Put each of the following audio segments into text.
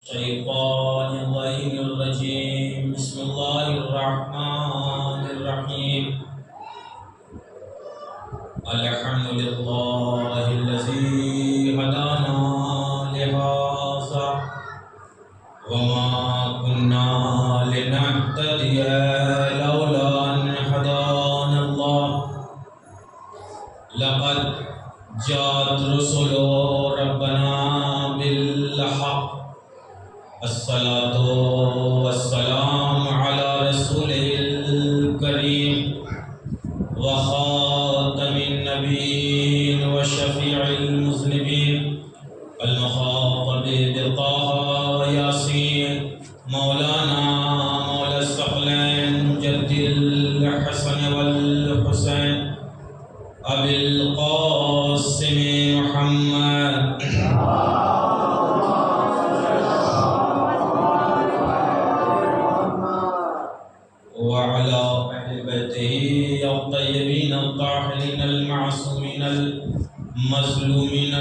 الشيطان اللعين الرجيم بسم الله الرحمن الرحيم الحمد لله الذي هدانا لهذا وما كنا لنهتدي لولا أن هدانا الله لقد جاءت رسل ربنا بالحق الصلاة والسلام على رسوله الكريم وخاتم النبيين وشفيع المذنبين المخاطب بطه وياسين مولانا مولى الثقلين جد الحسن والحسين أبي القاسم محمد وعلى أهل بيته الطيبين الطاهرين المعصومين المظلومين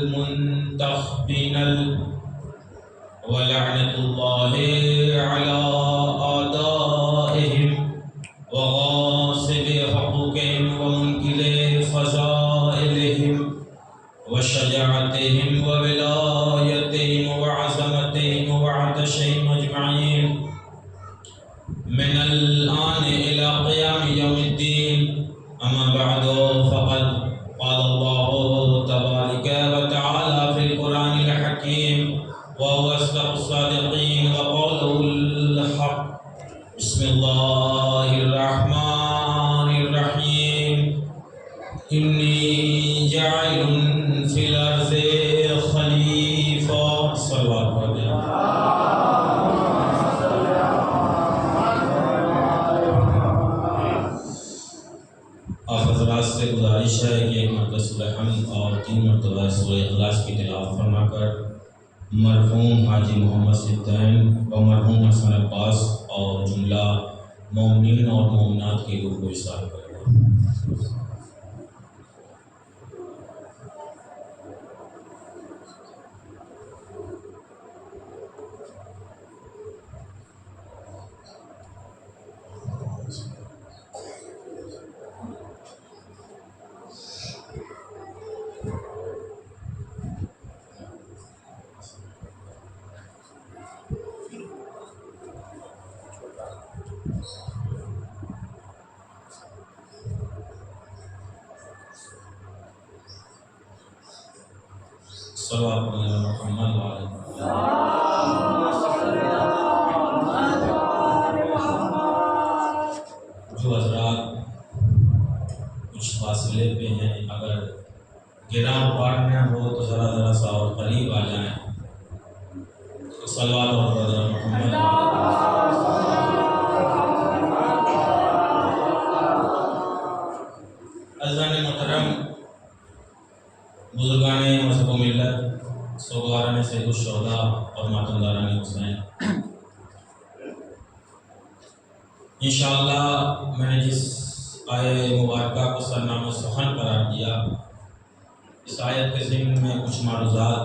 المنتخبين ولعنة الله على أعدائهم وغاصب حقوقهم ومنكر فضائلهم وشجاعتهم وولايتهم وعظمتهم وعطشهم أجمعين من الآن إلى قيام يوم الدين أما بعد فقد قال الله تبارك وتعالى في القرآن الحكيم وهو أصدق الصادقين وقوله الحق بسم الله الرحمن الرحيم إني جاعل في الأرض خليفة صلى الله عليه وسلم. آپ حضرات سے گزارش ہے کہ ایک مرتبہ سورہ حمد اور 3 مرتبہ سورہ اخلاص کی تلاوت فرما کر مرحوم حاجی محمد سدین و مرحوم حسن عباس اور جملہ مومنین اور مومنات کی روح کو اصلاح کریں. صلوات علی محمد وعلی جو حضرات کچھ فاصلے پہ ہیں اگر گراں پڑھنا ہو تو ذرا سا اور قریب آ جائیں. صلوات علی محمد عزیزان محترم بزرگان مذہب و ملت سوگواران سید الشہداء اور ماتمداران حسین، انشاءاللہ میں نے جس آیت مبارکہ کو سرنامہ سخن قرار دیا، اس آیت کے ضمن میں کچھ معروضات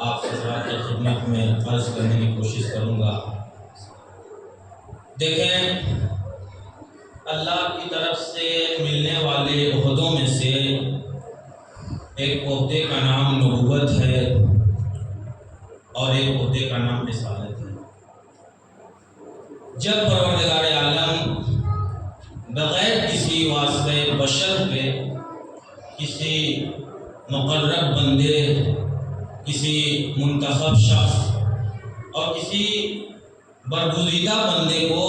آپ حضرات کی خدمت میں عرض کرنے کی کوشش کروں گا. دیکھیں، اللہ کی طرف سے ملنے والے عہدوں میں سے ایک عہدے کا نام نبوت ہے اور ایک عہدے کا نام رسالت ہے. جب پروردگار عالم بغیر کسی واسطے بشر پہ کسی مقرب بندے، کسی منتخب شخص اور کسی برگزیدہ بندے کو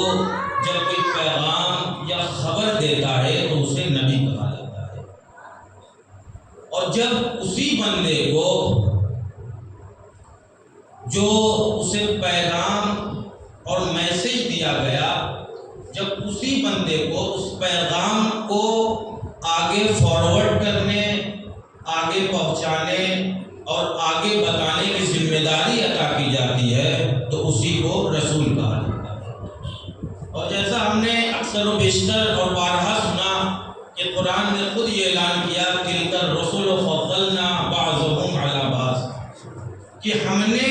جب کوئی پیغام یا خبر دیتا ہے تو اسے نبی کہا جاتا ہے. اور جب اسی بندے کو جو اسے پیغام اور میسج دیا گیا، جب اسی بندے کو اس پیغام کو آگے فارورڈ کرنے، آگے پہنچانے اور آگے بتانے کی ذمہ داری عطا کی جاتی ہے تو اسی کو رسول کہا جاتا ہے. اور جیسا ہم نے اکثر و بیشتر اور بارہا سنا کہ قرآن نے خود یہ اعلان کیا تِلْكَ الرُّسُلُ فَضَّلْنَا بَعْضَهُمْ عَلَى بَعْضٍ، کہ ہم نے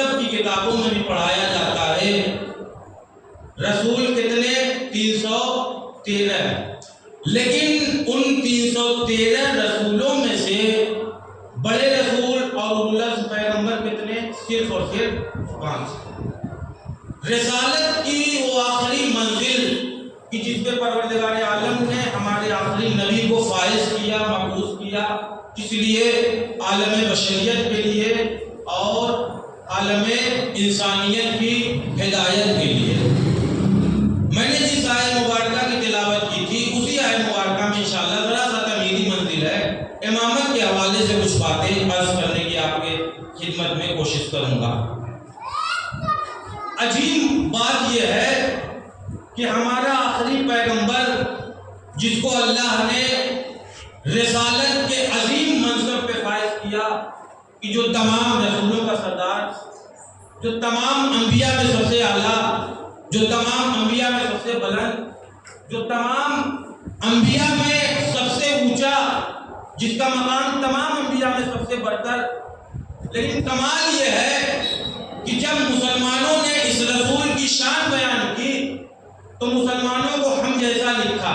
مکتب کی کتابوں میں بھی پڑھایا جاتا ہے رسول کتنے 313، لیکن ان 313 رسولوں میں سے بڑے رسول اور اولو پیغمبر کتنے؟ صرف اور صرف 5۔ رسالت کی وہ آخری منزل کہ جس پہ پروردگار عالم نے ہمارے آخری نبی کو فائز کیا، مبعوث کیا، کس لیے؟ عالم بشریت کے لیے اور عالم انسانیت کی ہدایت کے لیے۔ میں نے جس آیت مبارکہ کی تلاوت کی تھی اسی آیت مبارکہ میں انشاءاللہ ذرا سا تمیری منزل ہے، امامت کے حوالے سے کچھ باتیں عرض کرنے کی آپ کے خدمت میں کوشش کروں گا۔ عجیب بات یہ ہے کہ ہمارا آخری پیغمبر جس کو اللہ نے رسالت کے عظیم منصب پہ فائز کیا کہ جو تمام رسولوں کا سردار، جو تمام انبیاء میں سب سے اعلیٰ، جو تمام انبیاء میں سب سے بلند، جو تمام انبیاء میں سب سے اونچا، جس کا مقام تمام انبیاء میں سب سے برتر۔ لیکن کمال یہ ہے کہ جب مسلمانوں نے اس رسول کی شان بیان کی تو مسلمانوں کو ہم جیسا لکھا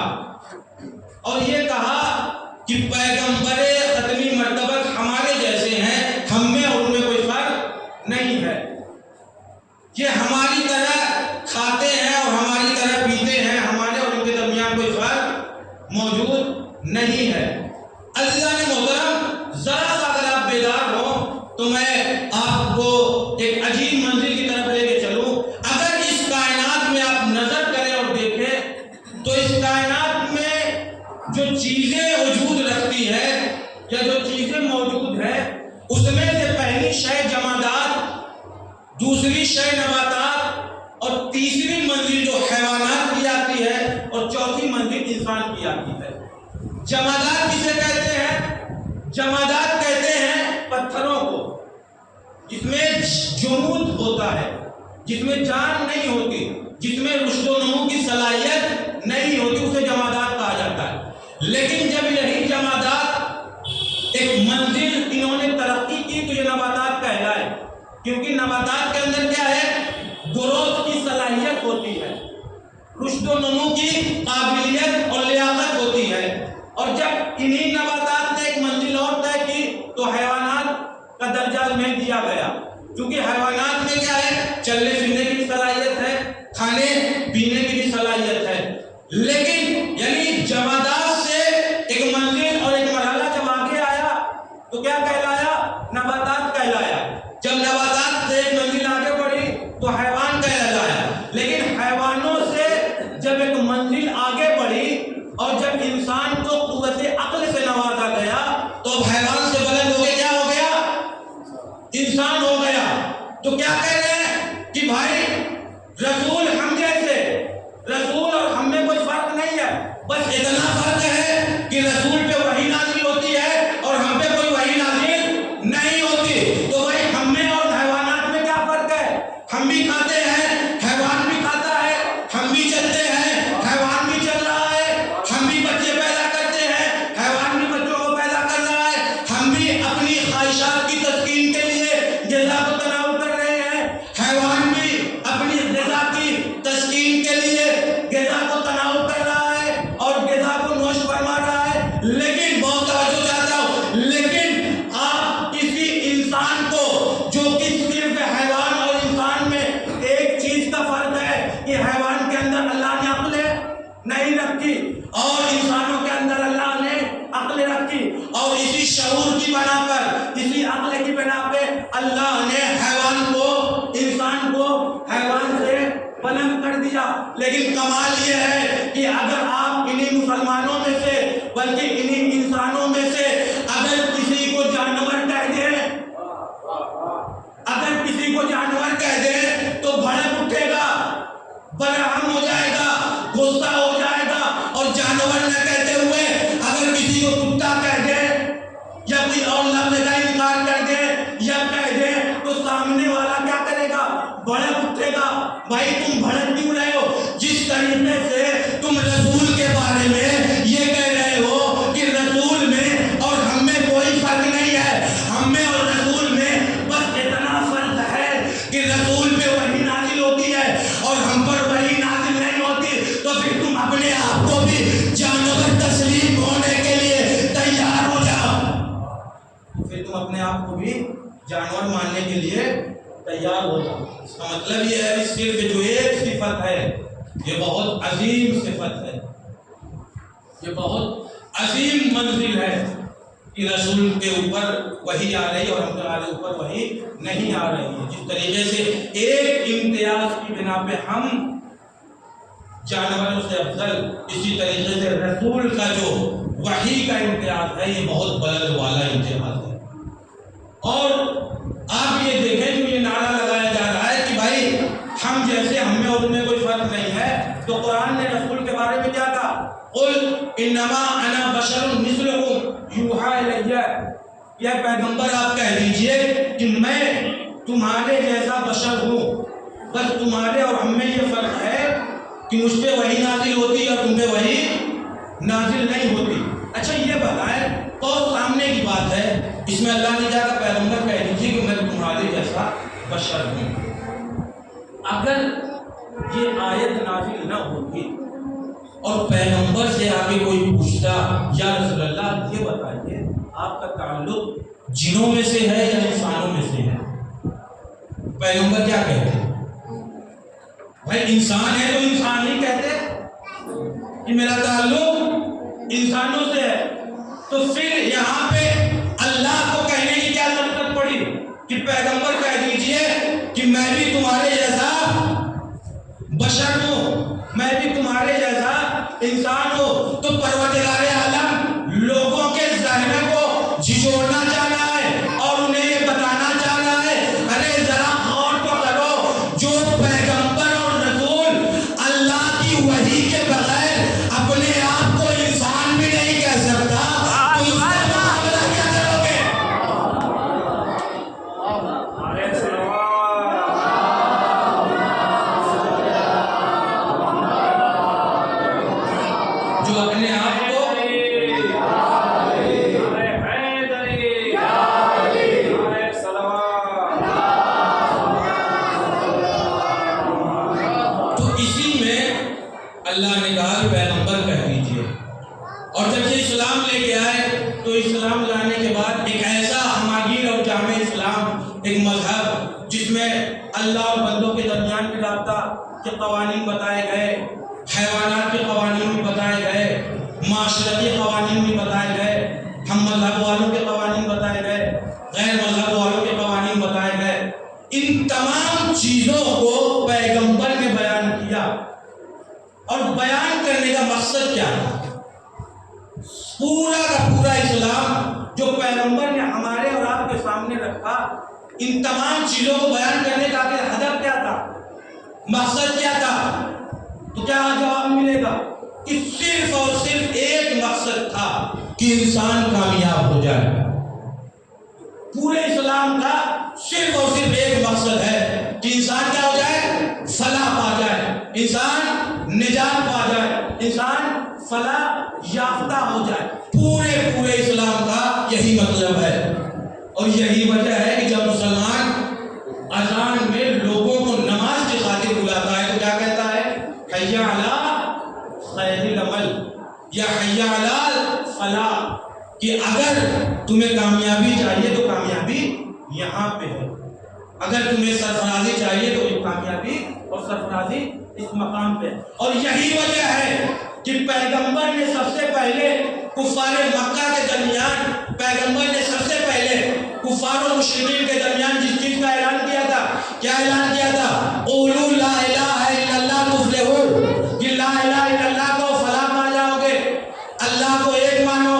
اور یہ کہا کہ پیغمبر ختمی مرتبت ہمارے جیسے ہیں، ہم میں اور ان میں کوئی فرق نہیں ہے، یہ ہماری طرح کھاتے ہیں اور ہماری طرح پیتے ہیں، ہمارے اور ان کے درمیان کوئی فرق موجود نہیں ہے۔ عزیزان محترم، ذرا سا اگر آپ بیدار ہوں تو میں آپ کو ایک عجیب منزل کی طرف لے کے چلوں۔ اگر اس کائنات میں آپ نظر کریں اور دیکھیں تو اس کائنات میں جو چیزیں وجود رکھتی ہے یا جو چیزیں موجود ہیں اس میں سے پہلی شے جمادات، دوسری شے نباتات اور تیسری منزل جو حیوانات کی آتی ہے اور چوتھی منزل انسان کی آتی ہے۔ جمادات کسے کہتے ہیں؟ جمادات کہتے ہیں پتھروں کو جس میں جمود ہوتا ہے، جس میں جان نہیں ہوتی، جس میں رشد و نمو کی صلاحیت نہیں ہوتی، اسے جمادات کہا جاتا ہے۔ لیکن جب یہی جمادات ایک منزل انہوں نے ترقی کی تو یہ نباتات کہلائے، کیونکہ نباتات کے اندر کیا ہے؟ گروتھ کی صلاحیت ہوتی ہے، رشد و نمو کی قابلیت اور لیاقت ہوتی ہے۔ اور جب انہی نباتات نے ایک منزل اور طے کی تو حیوانات کا درجہ میں دیا گیا، کیونکہ حیوانات میں کیا ہے؟ چلنے پھرنے کی بھی صلاحیت ہے، کھانے پینے کی بھی صلاحیت ہے۔ لیکن یعنی جمادات سے ایک منزل اور ایک مرحلہ جب آگے آیا تو کیا کہلایا؟ نباتات کہلایا۔ جب نباتات سے ایک منزل آگے بڑھی تو حیوان کہلایا۔ لیکن حیوانوں سے جب ایک منزل آگے بڑھی اور جب انسان کو قوت عقل سے نوازا گیا تو اب حیوان سے بلند ہو کے کیا ہو گیا؟ انسان ہو گیا۔ تو کیا کہہ رہے ہیں کہ بھائی رسول ہم جیسے، رسول اور ہم میں کوئی فرق نہیں ہے، بس اتنا فرق ہے کہ رسول پہ وحی نازل ہوتی ہے اور ہم پہ کوئی وحی نازل نہیں ہوتی۔ تو بھائی ہم میں اور حیوانات میں کیا فرق ہے؟ ہم بھی کھاتے ہیں، حیوان بھی کھاتا ہے، ہم بھی چلتے ہیں، حیوان بھی چل رہا ہے، ہم بھی بچے پیدا کرتے ہیں، حیوان بھی بچوں کو پیدا کر رہا ہے، ہم بھی اپنی خواہشات کی تسکین کے لیے غذا کو تناول کر رہے ہیں، حیوان بھی اپنی غذا کی تسکین کے لیے غذا کو تناول کر رہا ہے اور غذا کو نوش فرما رہا ہے۔ لیکن بہت توجہ چاہتا ہوں، لیکن آپ کسی انسان کو جو کہ صرف حیوان اور انسان میں ایک چیز کا فرق ہے کہ حیوان کے اندر اللہ نے عقل نہیں رکھی اور انسانوں کے اندر اللہ نے عقل رکھی، اور اسی شعور کی بنا پر، اسی عقل کی بنا پہ اللہ نے حیوان کو، انسان کو حیوان سے بلند کر دیا۔ لیکن کمال یہ ہے کہ اگر آپ انہی مسلمانوں میں سے بلکہ انہی انسانوں میں سے اگر کسی کو جانور کہہ دیں، اگر کسی کو جانور کہہ دیں تو بھڑک اٹھے گا، برہم ہو جائے گا، غصہ ہو جائے گا، اور جانور نہ کہتے ہوئے اگر کسی کو کتا کہہ دے یا کوئی اور لفظ کا انکار کر دے یا کہہ دے تو سامنے والا کیا کرے گا؟ بھڑک اٹھے گا۔ بھائی تم بھڑک کیوں رہے ہو؟ جس طریقے سے تم رسول کے بارے میں یہ کہہ رہے ہو کہ رسول میں اور ہم میں کوئی فرق نہیں ہے، ہم میں اور رسول میں بس اتنا فرق ہے کہ رسول پہ وحی نازل ہوتی ہے اور ہم پر وحی نازل نہیں ہوتی، تو پھر تم اپنے آپ کو بھی جانور تسلیم ہونے کے لیے تیار ہو جاؤ، پھر تم اپنے آپ کو بھی جانور ماننے کے لیے تیار ہو جاؤ۔ اس کا مطلب یہ ہے کہ صرف جو ایک صفت ہے یہ بہت عظیم صفت ہے، یہ بہت عظیم منزل ہے کہ رسول کے اوپر وحی آ رہی اور ہم کے اوپر وحی نہیں آ رہی ہے۔ جس طریقے سے ایک امتیاز کی بنا پہ ہم جانوروں سے افضل، اسی طریقے سے رسول کا جو وحی کا امتیاز ہے یہ بہت بلند والا امتیاز ہے۔ اور آپ یہ دیکھیں کہ یہ نعرہ لگایا جا رہا ہے کہ بھائی ہم جیسے، ہم میں اور ان میں کوئی فرق نہیں ہے، تو قرآن نے رسول کے بارے میں کیا کہا؟ قل انما انا بشر مثلکم یوحی الی، یا پیغمبر آپ کہہ دیجئے کہ میں تمہارے جیسا بشر ہوں، بس تمہارے اور ہم میں یہ فرق ہے کہ مجھ پہ وحی نازل ہوتی اور تم پہ وحی نازل نہیں ہوتی۔ اچھا یہ بتائیں، تو سامنے کی بات ہے، اس میں اللہ نے کہا پیغمبر کہہ دیجیے کہ میں تمہارے جیسا بشر ہوں۔ اگر یہ آیت نازل نہ ہوتی اور پیغمبر سے آگے کوئی پوچھتا یا رسول اللہ یہ بتائیے آپ کا تعلق جنوں میں سے ہے یا انسانوں میں سے ہے، پیغمبر کیا کہتے؟ بھائی انسان ہے تو انسان ہی کہتے کہ میرا تعلق انسانوں سے ہے، تو پھر یہاں پہ اللہ کو کہنے کی کیا ضرورت پڑی کہ پیغمبر کہہ دیجئے کہ میں بھی تمہارے جیسا بشر ہوں، میں بھی تمہارے جیسا انسان ہوں۔ تو پروردگار عالم لوگوں کے ذہن کو جھجوڑنا چاہنا ہے اور انہیں یہ بتانا چاہنا ہے، ارے ذرا غور تو کرو، جو پیغمبر اور رسول اللہ کی وحی کے بغیر اپنے آپ کو انسان بھی نہیں کہہ سکتا، تو اس کا مقابلہ کیا کرو گے؟ جو اپنے آپ کو تو اسی میں اللہ نے کہا کہ پیغمبر کہہ دیجئے، اور جب یہ اسلام لے کے آئے تو اسلام لانے کے بعد ایک ایسا ہماگیر اور جامع اسلام، ایک مذہب جس میں اللہ اور بندوں کے درمیان کے رابطہ کے قوانین بتائے گئے، حیوانات کے قوانین بھی بتائے گئے، معاشرتی قوانین بھی بتائے گئے، ہم مذہب والوں کے قوانین بتائے گئے، غیر مذہب والوں کے قوانین بتائے گئے۔ ان تمام چیزوں کو پیغمبر نے بیان کیا، اور بیان کرنے کا مقصد کیا ہے؟ پورا کا پورا اسلام جو پیغمبر نے ہمارے اور آپ کے سامنے رکھا، ان تمام چیزوں کو بیان کرنے کا ہدف کیا تھا، مقصد کیا تھا؟ تو کیا جواب ملے گا کہ صرف اور صرف ایک مقصد تھا کہ انسان کامیاب ہو جائے۔ پورے اسلام کا صرف اور صرف ایک مقصد ہے کہ انسان کیا ہو جائے؟ فلاح پا جائے، انسان نجات پا جائے، انسان فلاح یافتہ ہو جائے۔ پورے اسلام کا یہی مطلب ہے، اور یہی وجہ ہے کہ جب مسلمان اذان میں لوگوں کو نماز کی خاطر بلاتا ہے تو کیا کہتا ہے؟ حی علی خیر العمل یا حی علی فلاح، کہ اگر تمہیں کامیابی چاہیے تو کامیابی یہاں پہ ہے، اگر تمہیں سرفرازی چاہیے تو یہ کامیابی اور سرفرازی اس مقام پہ۔ اور یہی وجہ ہے کہ پیغمبر نے سب سے پہلے کفار مکہ کے درمیان، پیغمبر نے سب سے پہلے کفار و مشرکین کے درمیان جس چیز کا اعلان کیا تھا، کیا اعلان کیا تھا؟ قولوا لا الہ الا اللہ تفلحون، کہ لا الہ الا اللہ کو فلاح پا جاؤ گے، اللہ کو ایک مانو،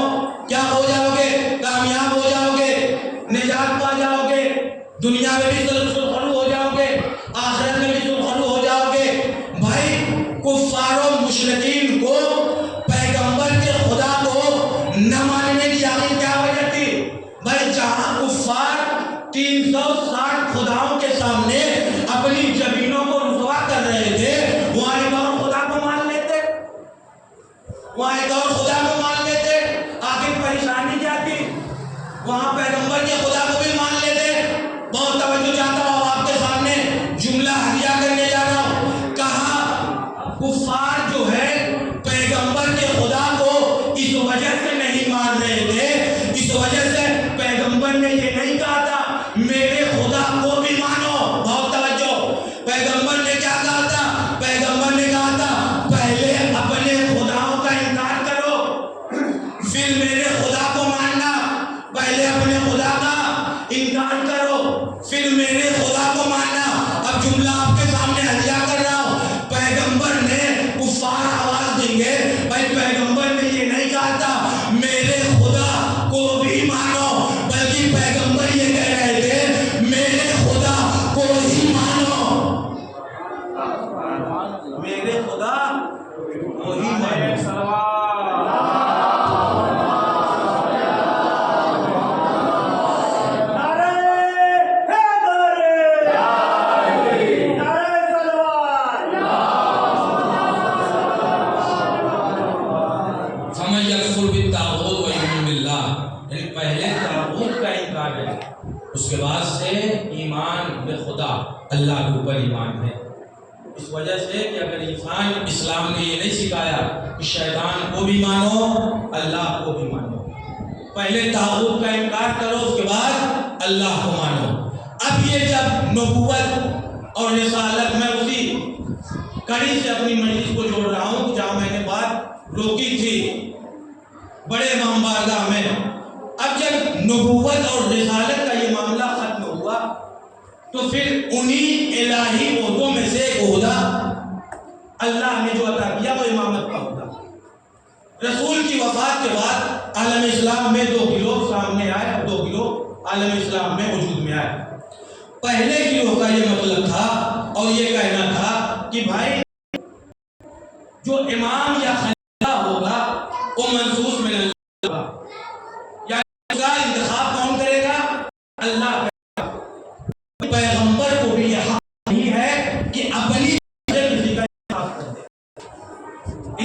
کیا ہو جاؤ گے؟ کامیاب ہو جاؤ گے، نجات پا جاؤ گے، دنیا میں بھی سرخرو ہو جاؤ گے، آخرت میں بھی سرخرو ہو جاؤ گے۔ بھائی کفار و مشرکین کو پیغمبر کے خدا کو نہ ماننے کی آخر کیا وجہ تھی؟ بھائی جہاں کفار 360 خداؤں کے سامنے اپنی زمینوں کو رسوا کر رہے تھے، وہاں ایک اور خدا کو مان لیتے، وہاں ایک اور خدا کو مان لیتے، آخر پریشانی کیا تھی؟ وہاں پیغمبر کے خدا کو بھی مان لیتے۔ بہت توجہ چاہتا ہوں آپ کے سامنے جملہ آپ کے سامنے ہدیہ کر رہا ہوں. پیغمبر نے کفار آواز دیں گے بھائی پیغمبر نے یہ نہیں کہا تھا میرے خدا کو بھی مانو، بلکہ پیغمبر یہ کہہ رہے تھے میرے خدا کو ہی مانو، میرے خدا کو ہی مانو. پہلے تاغوت کا انکار ہے، اس کے بعد سے ایمان بے خدا اللہ کے اوپر ایمان ہے. اس وجہ سے کہ اگر انسان اسلام نے یہ نہیں سکھایا کہ شیطان کو بھی مانو اللہ کو بھی مانو، پہلے تاغوت کا انکار کرو اس کے بعد اللہ کو مانو. اب یہ جب نبوت اور رسالت میں اسی کڑی سے اپنی مجلس کو جوڑ رہا ہوں جہاں میں نے بات روکی تھی بڑے امام بارگاہ میں. اب جب نبوت اور رسالت کا یہ معاملہ ختم ہوا تو پھر انہی الہی عہدوں میں سے ایک عہدہ اللہ نے جو عطا کیا وہ امامت کا عہدہ. رسول کی وفات کے بعد عالم اسلام میں دو گروہ سامنے آئے اور دو گروہ عالم اسلام میں وجود میں آئے. پہلے گروہ کا یہ مطلب تھا اور یہ کہنا تھا کہ بھائی جو امام یا خلیفہ ہوگا وہ منصوص من اللہ ہوگا، یعنی اس کا انتخاب کون کرے گا؟ اللہ کرے گا. پیغمبر کو بھی یہ حق نہیں ہے کہ اپنی کسی کا انتخاب کر دے.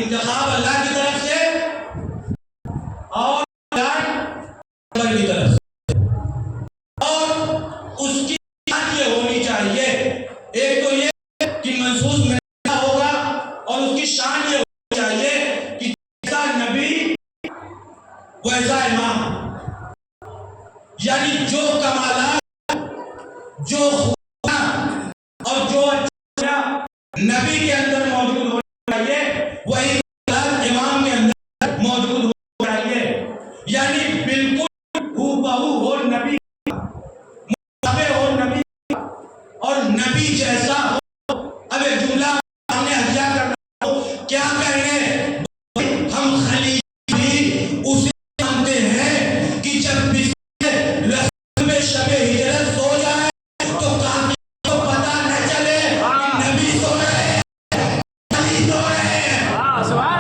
انتخاب اللہ کی طرف سے اور پیغمبر کی طرف سے، اور اس کی بات یہ ہونی چاہیے ایک تو یہ کہ منصوص من اللہ ہوگا اور اس کی شان یہ ہونی چاہیے کہ جیسا نبی ویسا امام، یعنی جو کمالات جو خوبیاں اور جو اچھا نبی کے اندر موجود ہونا چاہیے وہی امام کے اندر موجود ہونا چاہیے. یعنی بالکل ہو بہو ہو نبی مشابہ ہو نبی اور نبی جیسا ہو. اب ایک جملہ ہم نے ہدیہ کرنا ہو کیا کہنے ہم خلیفہ بھی اسے مانتے ہیں کہ جب رسول میں شب ہجرت سو جائے تو کافی کو پتہ نہ چلے کہ نبی سو رہے ہیں علی سو رہے ہیں. سبحان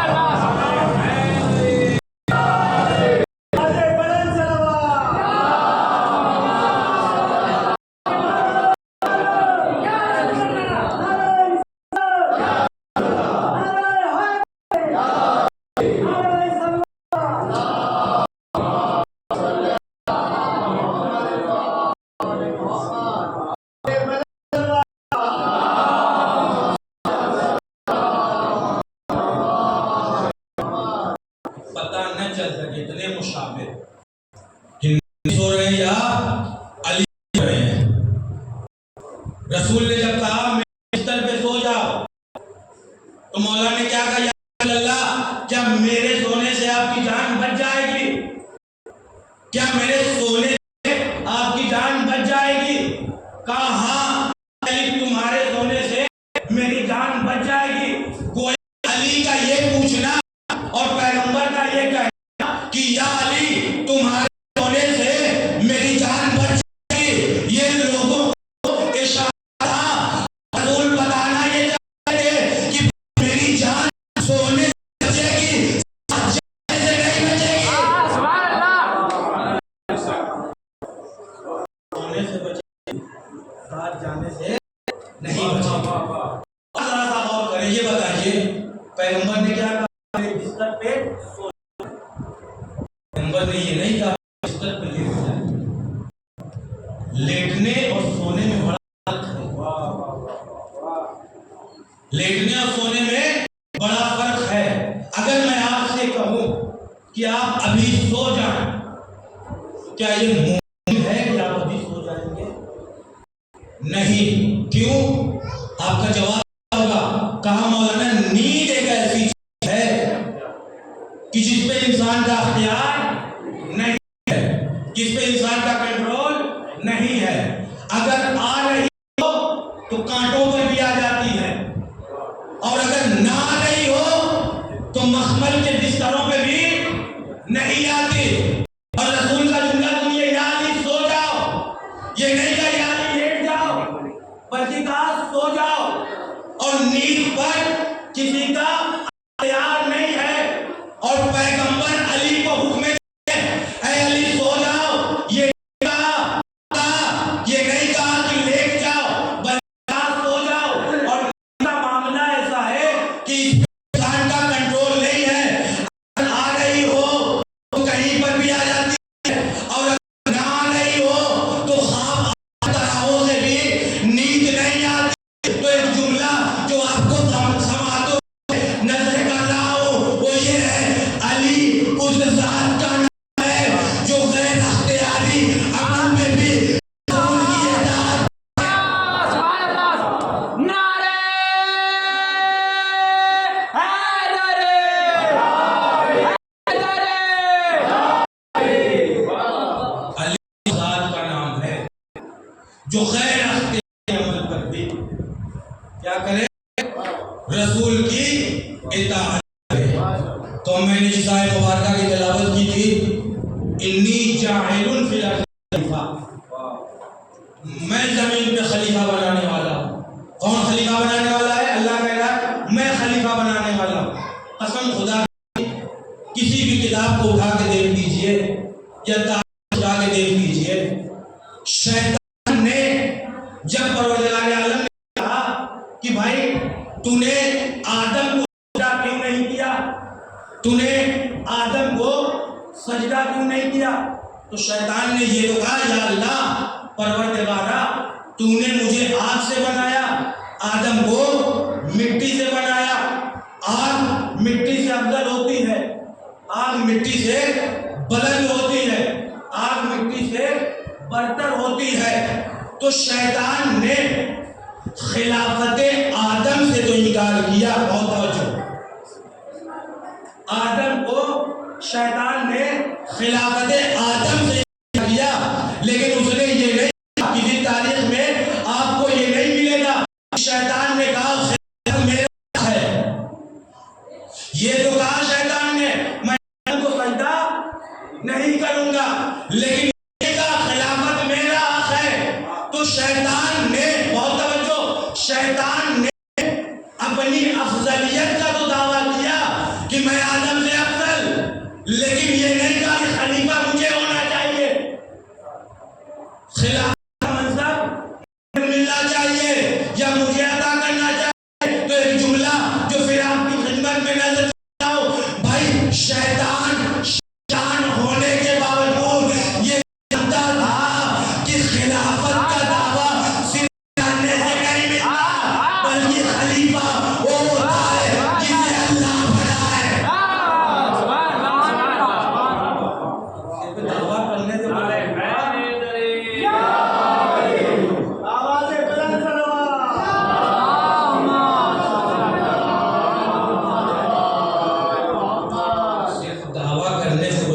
پتہ نہ چل سکے اتنے مشابہ کہ نبی سو رہے ہیں یا علی سو رہے ہیں. رسول نے جب کہا میرے بستر پہ سو جاؤ تو مولا نے کیا کہا یا رسول اللہ کیا میرے سونے سے آپ کی جان بچ جائے گی؟ کیا میرے سونے سے آپ کی جان بچ جائے گی؟ کہا ہاں علی تمہارے سونے سے میری جان بچ جائے گی. کوئی علی کا یہ پوچھنا اور پیغمبر کا یہ کہنا کہ یا علی تمہارے سونے سے میری جان بچ جائے گی، یہ لوگوں کو اشارہ تھا. رسول بتانا یہ چاہتے تھے کہ میری جان سونے سے بچے گی جانے سے نہیں بچے گی. سونے سے بچے گی ساتھ جانے سے نہیں بچے گی. اور ذرا سا غور کریں یہ بتائیے پیغمبر نے کیا کہا بستر پہ سو جائے. پیغمبر نے یہ نہیں کہا بستر پہ لیٹ جائے. لیٹنے اور سونے میں بڑا فرق ہے. لیٹنے اور سونے میں بڑا فرق ہے. اگر میں آپ سے کہوں کہ آپ ابھی سو جائیں کیا یہ ممکن ہے کہ آپ ابھی سو جائیں گے؟ نہیں. کیوں؟ آپ کا جواب ہوگا کہا مولانا نیند ایک ایسی چیز ہے کہ جس پہ انسان کا اختیار نہیں ہے، جس پہ انسان کا کنٹرول نہیں ہے. اگر آ رہی ہو تو کانٹوں پر کے بھی آ جاتی ہے، اور اگر نہ آ رہی ہو تو مخمل کے بستروں پہ بھی نہیں آتی۔ اور رسول کا جملہ تم یہ یا علی سو جاؤ، یہ نہیں کہا یا علی لیٹ جاؤ، بلکہ کہا سو جاؤ، اور نیند پر کسی کا اختیار نہیں ہے۔ اور پیغمبر علی کو حکم دے اے علی سو جاؤ، یہ یہ نہیں کہا کہ لیٹ جاؤ بلکہ سو جاؤ۔ اور معاملہ ایسا ہے کہ انسان کا کنٹرول نہیں ہے، اگر آ رہی ہو تو کہیں پر بھی آ جاتی ہے، اور اگر نہ آ رہی ہو تو خواب تراہوں سے بھی نیند نہیں آتی۔ تو ایک جملہ جو آپ کو سماعتوں نظر کر رہا ہوں وہ یہ ہے، علی اس ذات کا نام ہے جو غیر اختیاری عمل میں بھی جو غیر اختیاری عمل پر بھی کیا کرے، رسول کی اطاعت کرے۔ تو میں نے اس آیت مبارکہ کی تلاوت کی تھی، انی جاعل فی الارض خلیفہ، میں زمین پہ خلیفہ بنانے والا ہوں۔ کون خلیفہ بنانے والا ہے؟ اللہ کہہ رہا ہے میں خلیفہ بنانے والا ہوں۔ قسم خدا کی، کسی بھی کتاب کو اٹھا کے دیکھ لیجئے یا تاریخ اٹھا کے دیکھ لیجئے، شیطان نے جب پروردگار عالم نے کہا کہ بھائی تو نے آدم کو سجدہ کیوں نہیں کیا، تو نے آدم کو سجدہ کیوں نہیں کیا، تو شیطان نے یہ تو کہا یا اللہ پروردگارا تو نے مجھے آگ سے بنایا، آدم کو مٹی سے بنایا، آگ مٹی سے افضل ہوتی ہے، آگ مٹی سے بلند ہوتی ہے، آگ مٹی سے برتر ہوتی ہے۔ تو شیطان نے خلافت آدم سے تو انکار کیا، بہت توجہ، آدم کو شیطان نے خلافت آدم سے انکار کیا، لیکن اس نے یہ نہیں کہا، کسی تاریخ میں آپ کو یہ نہیں ملے گا شیطان نے کہا خلافت میرا ہے۔ یہ تو کہا شیطان نے میں آدم کو سجدہ نہیں کروں گا، لیکن یہ کہا خلافت میرا حق ہے۔ تو شیطان نے، بہت توجہ، شیطان نے اپنی افضلیت کا تو دعویٰ کیا کہ میں آدم سے افضل، لیکن یہ نہیں کہا کہ خلیفہ مجھے ہونا چاہیے، خلافت کا منصب ملنا چاہیے یا مجھے عطا کرنا چاہیے۔ تو ایک جملہ جو پھر آپ کی خدمت میں نظر آتا ہو، بھائی شیطان ہونے کے باوجود یہ جانتا تھا کہ خلافت کا دعویٰ صرف کرنے سے نہیں ملتا، بلکہ خلیفہ وہ ہوتا ہے جسے اللہ بنائے۔ دعویٰ کرنے سے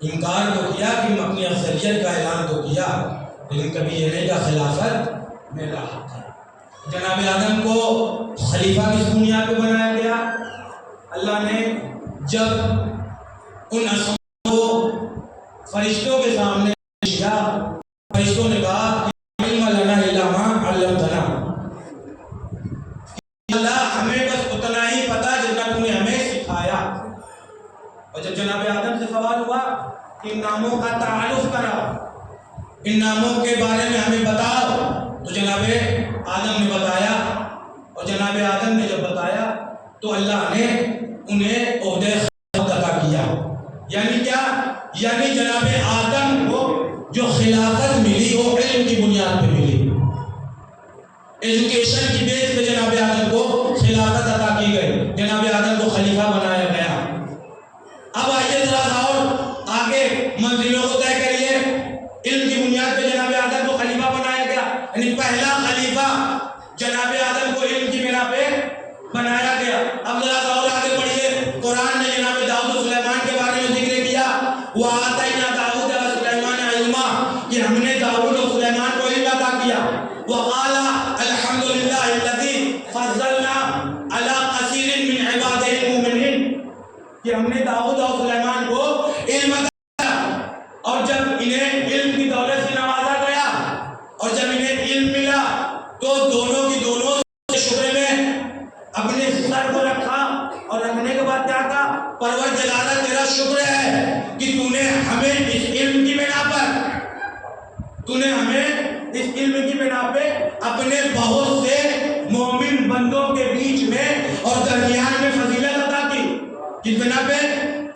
انکار تو کیا کہ اپنی افضلیت کا اعلان تو کیا، لیکن کبھی یہ نہیں کہا خلافت میرا حق ہے۔ جناب آدم کو خلیفہ کس بنیاد پہ بنایا گیا؟ اللہ نے جب ان اسماء کو فرشتوں کے سامنے کیا، فرشتوں نے کہا کہ علم لنا الا ما علمتنا، اللہ ہمیں بس اتنا ہی پتا جتنا تم نے ہمیں سکھایا۔ اور جب جناب آدم سے سوال ہوا کہ ان ناموں کا تعارف کرا، ان ناموں کے بارے میں ہمیں بتاؤ، تو جناب آدم نے بتایا، اور جناب آدم نے جب بتایا تو اللہ نے انہیں عہدہ خلافت عطا کیا۔ یعنی کیا؟ یعنی جناب آدم کو جو خلافت ملی وہ علم کی بنیاد پہ ملی، ایجوکیشن کی بیس پہ جناب آدم کو خلافت عطا کی گئی، جناب آدم کو خلیفہ بنایا گیا۔ اب آئیے ذرا اور آگے منزلوں کو طے کریے۔ علم کی بنیاد پہ جناب آدم کو خلیفہ بنایا گیا، یعنی پہلا خلیفہ جناب آدم کو علم کی بنا پہ بنایا گیا۔ اب ذرا اور آگے بڑھیے، قرآن نے جناب داؤد و سلیمان کے بارے میں ذکر کیا، وہ وآتینا داؤد و سلیمان علما کہ ہم نے داؤد اور سلیمان کو علم عطا کیا. وقال الحمدللہ الذی فضلنا علی کثیر من عبادہ المؤمنین کہ ہم نے داؤد اور سلیمان کو علم عطا کیا. اور جب انہیں علم کی دولت سے نوازا گیا اور جب انہیں علم ملا تو دونوں کی دونوں شکر میں اپنے سر کو رکھا اور رکھنے کے بعد کیا کہا؟ پروردگارا تیرا شکر ہے کہ تو نے ہمیں اس علم کی بنا پہ اپنے بہت سے مومن بندوں کے بیچ میں اور درمیان میں فضیلت عطا کی. کس بنا پہ؟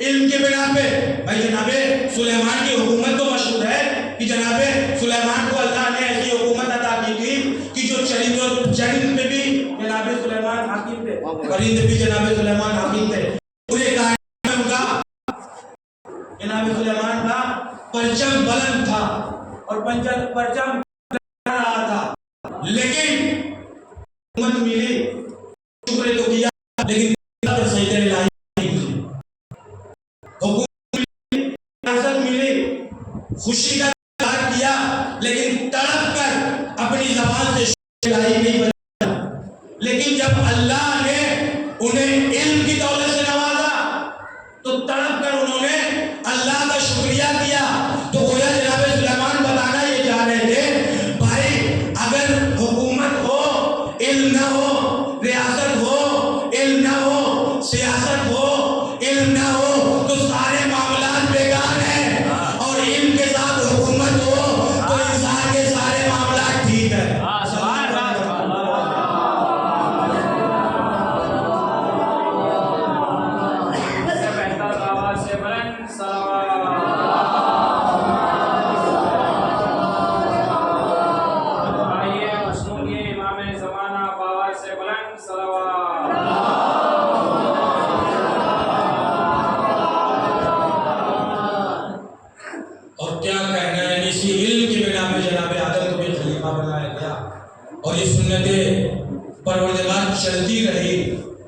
علم کے بنا پہ. بھائی جناب سلیمان کی حکومت تو مشہور ہے کہ جناب سلیمان کو اللہ نے ایسی حکومت عطا کی تھی کہ جو چرند پہ بھی جناب سلیمان حاکم تھے, پرند بھی جناب سلیمان حاکم تھے. پورے کائنات میں ان کا جناب سلیمان کا پرچم بلند تھا اور پرچم رہا تھا, لیکن حکومت ملی, شکر تو کیا لیکن سجدہ الہی نہیں کی. حکومت ملی, خوشی کا اظہار کیا, لیکن تڑپ کر اپنی زبان سے شکر الہی نہیں بنا. لیکن جب اللہ نے انہیں علم کی دولت سے نوازا تو تڑپ کر انہوں نے اللہ کا شکریہ کیا. تو گویا جناب سلیمان بتانا یہ چاہ رہے تھے بھائی اگر حکومت ہو علم نہ ہو, ریاست ہو علم نہ ہو, سیاست ہو علم نہ ہو تو سارے معاملات بیکار ہیں, اور علم کے ساتھ حکومت ہو تو انسان کے سارے معاملات ٹھیک ہے. اور کیا کہنا ہے, اسی علم کی بنا پہ جناب آدم کو بھی خلیفہ بنایا گیا اور یہ سنت پروردگار چلتی رہی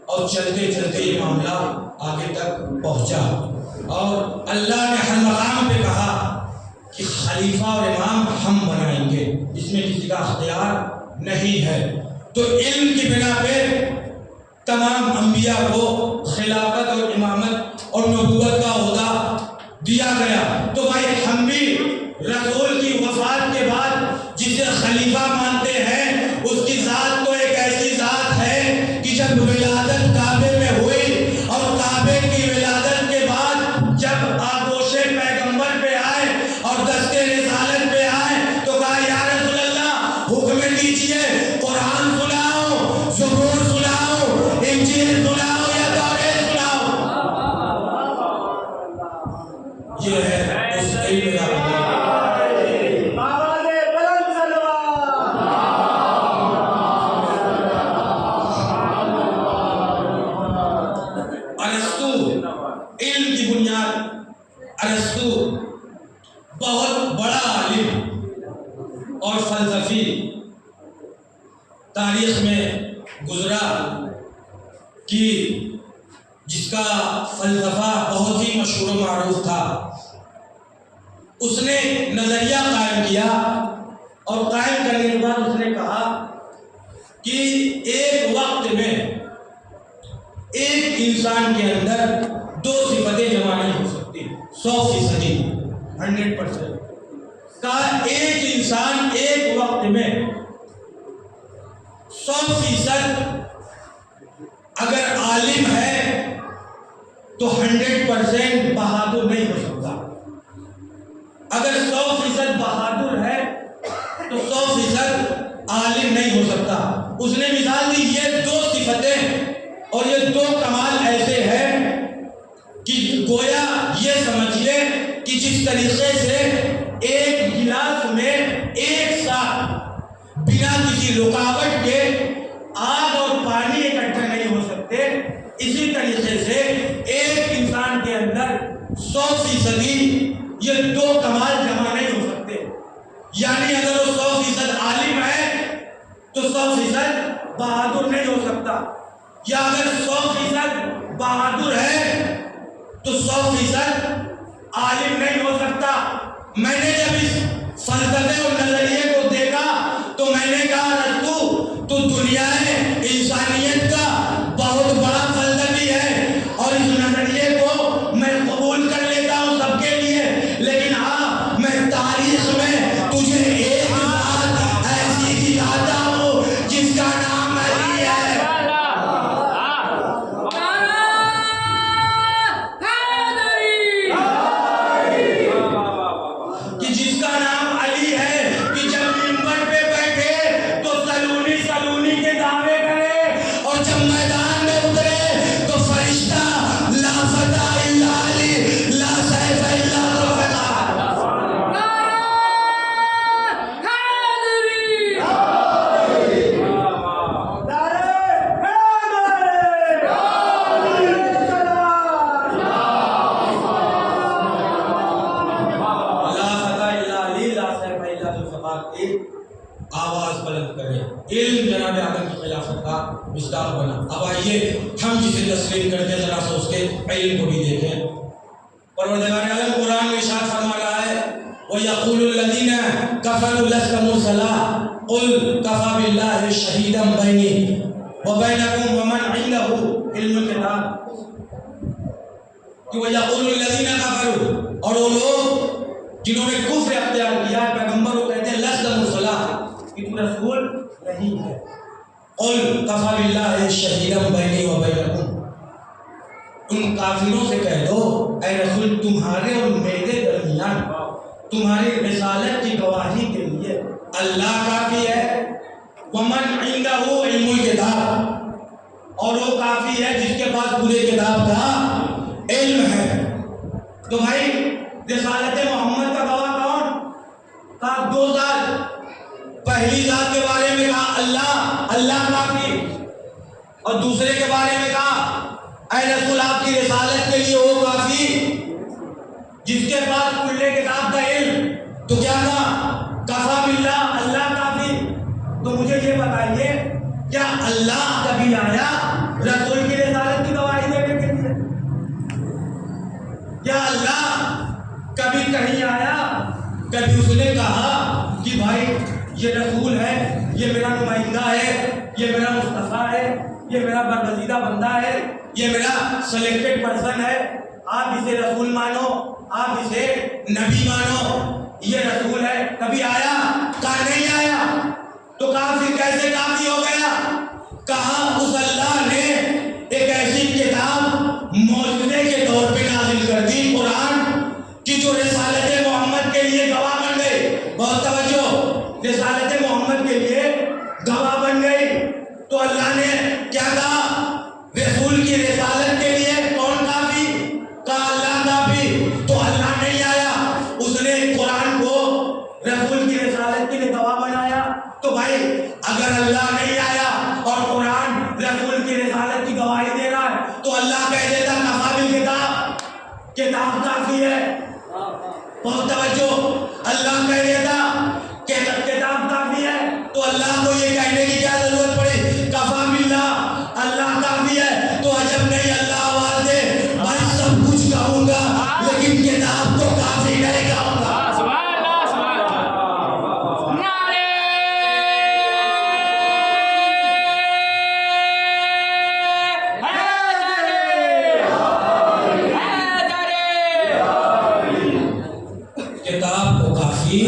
اور چلتے چلتے یہ معاملہ آگے تک پہنچا. اور اللہ نے ہر مقام پہ کہا کہ خلیفہ اور امام ہم بنائیں گے, اس میں کسی کا اختیار نہیں ہے. تو علم کی بنا پہ تمام انبیاء کو خلافت اور امامت اور نبوت کا عہدہ دیا گیا. تو بھائی ہم بھی رسول کی وفات کے بعد جسے خلیفہ مانتے ہیں اس کی ذات تو ایک ایسی ذات ہے کہ جب ولادت کعبے میں ہوئی اور کعبے کی ولادت کے بعد جب آغوش پیغمبر پہ آئے اور دستے رسالت پہ آئے تو کہا یا رسول اللہ حکم دیجئے, قرآن سناؤ, زبور سناؤ, انجیل سناؤ یا توریت سناؤ. یہ ہے اس علم کا ارسطو علم کی بنیاد. ارسطو بہت بڑا عالم اور فلسفی تاریخ میں گزرا کہ جس کا فلسفہ بہت ہی مشہور و معروف تھا. اس نے نظریہ قائم کیا اور قائم کرنے کے بعد اس نے کہا کہ ایک وقت میں ایک انسان کے اندر دو صفتیں جمع نہیں ہو سکتی 100%. 100% کا ایک انسان ایک وقت میں 100% اگر عالم ہے تو 100% بہادر نہیں ہو سکتا. اگر 100% بہادر ہے تو 100% عالم نہیں ہو سکتا. اس نے مثال دی یہ دو صفتیں اور یہ دو کمال ایسے ہیں کہ گویا یہ سمجھیے کہ جس طریقے سے ایک گلاس میں ایک ساتھ بنا کسی رکاوٹ کے آگ اور پانی اکٹھے نہیں ہو سکتے, اسی طریقے سے ایک انسان کے اندر 100% یہ دو کمال جمع نہیں ہو سکتے. یعنی اگر وہ 100% عالم ہے تو 100% بہادر نہیں ہو سکتا, یا اگر 100% بہادر ہے تو 100% عالم نہیں ہو سکتا. میں نے جب اس فلسفے اور نظریے کو دیکھا تو میں نے کہا رستو تو دنیا ہے انسانیت کا بہت بڑا فلسفی ہے اور اس نظریے کو میں قبول کر لیتا ہوں سب کے لیے، لیکن ہاں میں تاریخ میں تجھے ایک بات ایسی دکھاتا ہوں جس کا نام علی ہے. کہ جس کا نام علی ہے کہ جب منبر پہ بیٹھے تو سلونی کے دعوے کرے اور جب میدان میں اترے تو فرشتہ لا فتح الا علی لا سیف الا آواز بلند کرے. علم جناب آدم کی خلافت کا مصداق بنا. اب آئیے ہم جسے تسلیم کرتے ہیں ذرا سا اس کے علم کو بھی دیکھیں. پروردگار عالم قرآن میں ارشاد فرما رہا ہے وَيَقُولُ الَّذِينَ كَفَرُوا لَسْتَ مُرْسَلًا قُلْ كَفَى بِاللَّهِ شَهِيدًا بَيْنِي وَبَيْنَكُمْ وَمَنْ عِندَهُ عِلْمُ الْكِتَابِ. کہ وَيَقُولُ الَّذِينَ كَفَرُوا، اور وہ لوگ جنہوں نے کفر اختیار کیا ہے پیغمبر کو کہتے ہیں لست مرسلا کہ تو رسول نہیں ہے. قل کفی باللہ شہیدا بینی و بینکم، ان کافروں سے کہہ دو اے رسول تمہارے اور میرے درمیان تمہاری رسالت کی گواہی کے لیے اللہ کافی ہے. ومن عندہ علم الکتاب، اور وہ کافی ہے جس کے پاس پورے کتاب کا علم ہے. تو بھائی رسالت محمد کا گواہ کون؟ کہا 2 سال. پہلی ذات کے بارے میں کہا اللہ کافی، اور دوسرے کے بارے میں کہا اے رسول آپ کی رسالت کے لیے وہ کافی جس کے پاس کلے کتاب کا علم. تو کیا کہا؟ کفا باللہ اللہ کافی. تو مجھے یہ بتائیے کیا اللہ کبھی آیا رسول کی رسالت کی گواہی دینے کے لیے؟ کیا اللہ کبھی کہیں آیا کبھی اس نے کہا کہ بھائی یہ رسول ہے، یہ میرا نمائندہ ہے، یہ میرا مصطفیٰ ہے، یہ میرا برگزیدہ بندہ ہے، یہ میرا سلیکٹڈ پرسن ہے، آپ اسے رسول مانو، آپ اسے نبی مانو، یہ رسول ہے؟ کبھی آیا؟ کہا نہیں آیا. تو کہا پھر کیسے کافی ہو گیا؟ کہا اس اللہ نے ایک ایسی کتاب معجزے کے طور پہ نازل کر دی قرآن کہ جو رسالت محمد کے لیے گواہ بن گئی. بہت توجہ، رسالت محمد کے لیے گواہ بن گئی. تو اللہ نے کیا کہا؟ رسول کی رسالت کے لیے کون کافی؟ کہا اللہ کافی. تو اللہ نہیں آیا، اس نے قرآن کو رسول کی رسالت کے لیے گواہ بنایا. تو بھائی اگر اللہ نہیں آیا اور قرآن رسول کی رسالت کی گواہی دے رہا ہے تو اللہ کہہ دیتا کفا بالکتاب، کتاب کافی ہے. بہت توجہ، اللہ کہہ دیتا کہ کتاب کافی ہے تو اللہ کو یہ کہنے کی کیا ضرورت پڑی؟ کفا باللہ اللہ کافی ہے. تو عجب نہیں اللہ آواز دے میں سب کچھ کہوں گا لیکن کتاب کو کافی نہیں کہوں گا. کتاب کو کافی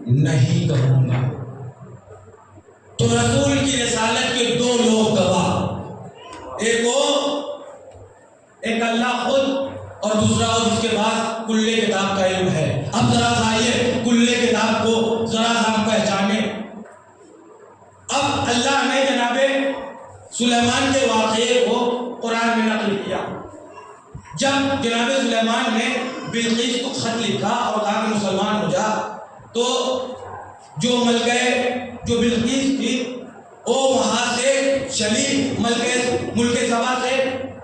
نہیں کہوں گا. تو رسول کی رسالت کے 2 لوگ گواہ، ایک اللہ خود اور دوسرا وہ جس کے پاس کلے کتاب کا علم ہے. اب ذرا سا آئیے کلے کتاب کو ذرا سا ہم پہچانے. اب اللہ نے جناب سلیمان کے واقعے کو قرآن میں نقل کیا. جب جناب سلیمان نے بلقیس کو خط لکھا اور کہا کہ مسلمان ہو جا، تو جو بلقیس تھی وہ وہاں سے چلی ملک سبا سے.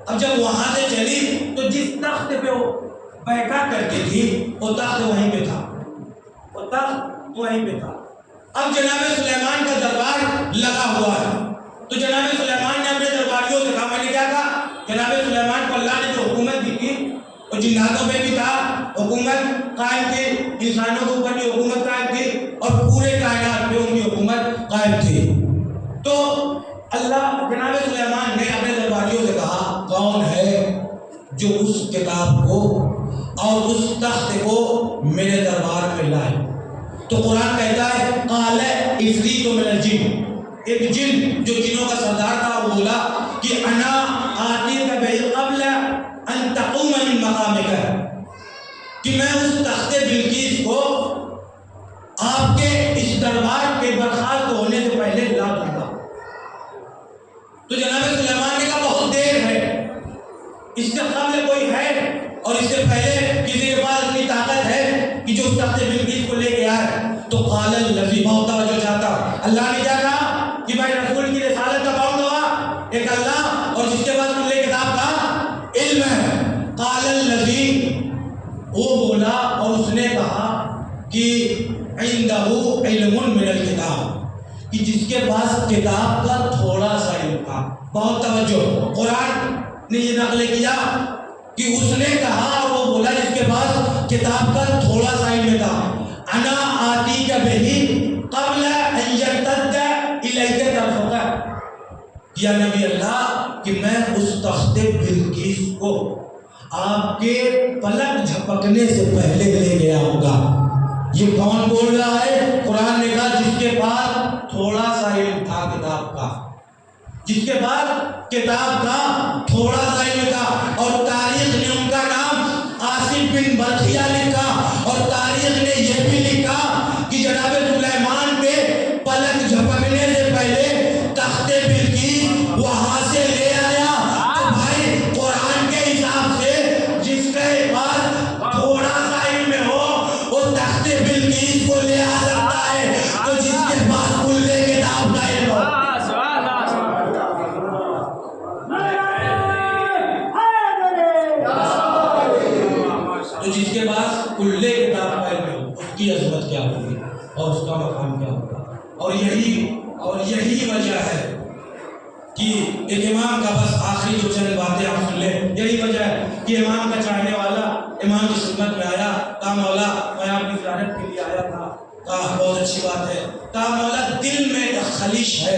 اب جب وہاں سے چلی تو جس تخت پہ وہ بیٹھا کرتی تھی وہ تخت وہیں پہ تھا. اب جناب سلیمان کا دربار لگا ہوا ہے. تو جناب سلیمان نے اپنے درباریوں سے کہا، میں نے کیا کہا؟ جناب سلیمان کو اللہ نے جو حکومت دی تھی اور جناتوں پہ بھی تھا، حکومت قائم تھی، انسانوں کے اوپر بھی حکومت قائم تھی، اور پورے کائنات پہ ان کی حکومت قائم تھی۔ تو اللہ جناب سلیمان نے اپنے درباریوں سے کہا کون ہے جو اس کتاب کو اور اس تخت کو میرے دربار میں لائے؟ تو قرآن کہتا ہے قال عفریت من الجن، ایک جن جو جنوں کا سردار تھا وہ بولا کہ انا آتیک بہ قبل ان تقوم من مقامک، کہ میں اس تخت بلقیس کو آپ کے اس دربار کے برخاست ہونے سے پہلے لا دوں گا۔ تو جناب سلیمان نے کہا بہت دیر ہے، اس سے قبل کوئی ہے اور اس سے پہلے کسی کے پاس اتنی طاقت ہے کہ جو اس تخت بلقیس کو لے کے آئے؟ تو قال الذی، بہت توجہ چاہتا، اللہ نے کیا کہا کہ بھائی رسول کی رسالت کا کون گواہ؟ ایک اللہ، اور جس کے پاس کل کتاب کا علم ہے۔ قال الذی، وہ بولا اور اس نے کہا کہ عندہ علم من الکتاب، کہ جس کے پاس کتاب کا تھوڑا سا علم تھا۔ بہت توجہ، قرآن نے یہ نقل کیا کہ اس نے کہا اور وہ بولا جس کے پاس کتاب کا تھوڑا سا علم تھا، انا آتیک بہ قبل ان یرتد الیک طرفک، یا نبی اللہ کہ میں اس تخت بلقیس کو آپ کے پلک جھپکنے سے پہلے لے گیا ہوگا۔ یہ کون بول رہا ہے؟ قرآن نے کہا جس کے پاس تھوڑا سا علم تھا کتاب کا، جس کے پاس کتاب کا تھوڑا سا علم تھا۔ اور تاریخ نے ان کا نام آصف بن برخیہ لکھا، اور تاریخ نے یہ بھی لکھا کہ جناب سلیمان کے پلک جھپکنے سے پہلے تخت بلقیس وہاں سے لے آیا۔ تو بھائی قرآن کے حساب سے جس کے پاس تھوڑا سا علم ہو وہ تخت بلقیس کو لے آ سکتا ہے، تو جس کے پاس کل کتاب کا علم ہو۔ تو جس کے پاس کل کتاب کا علم ہو اس کی عظمت کیا ہوگی اور اس کا مقام کیا ہوگا۔ اور یہی وجہ ہے کہ ایک امام کا، بس آخری جو چند باتیں آپ سن لیں، یہی وجہ ہے کہ امام کا چاہنے والا امام کی خدمت میں آیا، کہا مولا میں آپ کی زیارت کے لیے آیا تھا، کہا بہت اچھی بات ہے، کہا مولا دل میں ایک خلیش ہے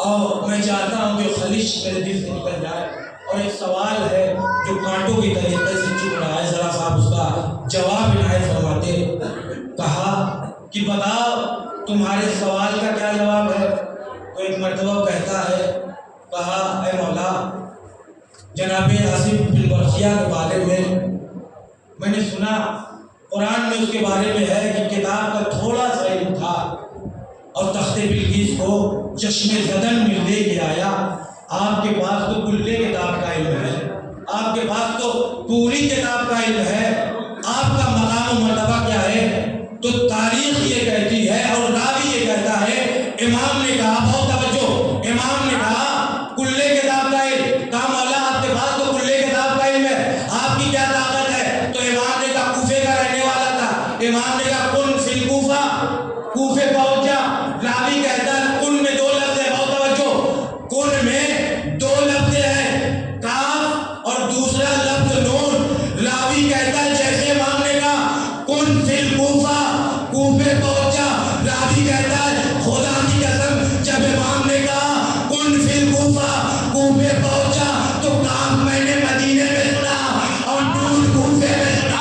اور میں چاہتا ہوں کہ خلیش میرے دل سے نکل جائے، اور ایک سوال ہے جو کانٹوں کی طریقے سے چبھ رہا ہے، ذرا صاحب اس کا جواب عنایت فرماتے۔ کہا کہ بتاؤ تمہارے سوال کا کیا جواب ہے؟ تو ایک مرتبہ کہتا ہے، کہا اے مولا جناب آصف بن برخیہ کے بارے میں نے سنا قرآن میں اس کے بارے میں ہے کہ کتاب کا تھوڑا سا علم تھا اور تخت بلقیس کو چشم زدن میں لے کے آیا۔ آپ کے پاس تو کل کتاب کا علم ہے، آپ کے پاس تو پوری کتاب کا علم ہے، آپ کا مقام و مرتبہ کیا ہے؟ تو تاریخ یہ کہتی ہے اور راوی یہ کہتا ہے، امام نے کہا، بہت توجہ، امام نے کہا کل کتاب کا علم، کہا مولا آپ کے پاس تو کل کتاب کا علم ہے، آپ کی کیا طاقت ہے؟ تو امام نے کہا کوفے کا رہنے والا تھا، امام نے کہا کن فی الکوفہ، کوفے پہنچ جا۔ راوی کہتا ہے کن میں دو لفظ ہے، بہت توجہ، کن میں دو لفظ ہے، کاف اور دوسرا لفظ نون۔ راوی کہتا ہے جیسے امام نے کہا کن فی الکوفہ، کوفے پہنچا، راوی کہتا ہے خدا کی قسم جب امام نے کہا کن فی الکوفہ، کوفے پہنچا، تو کام میں نے مدینے میں سنا اور نون کوفے میں سنا۔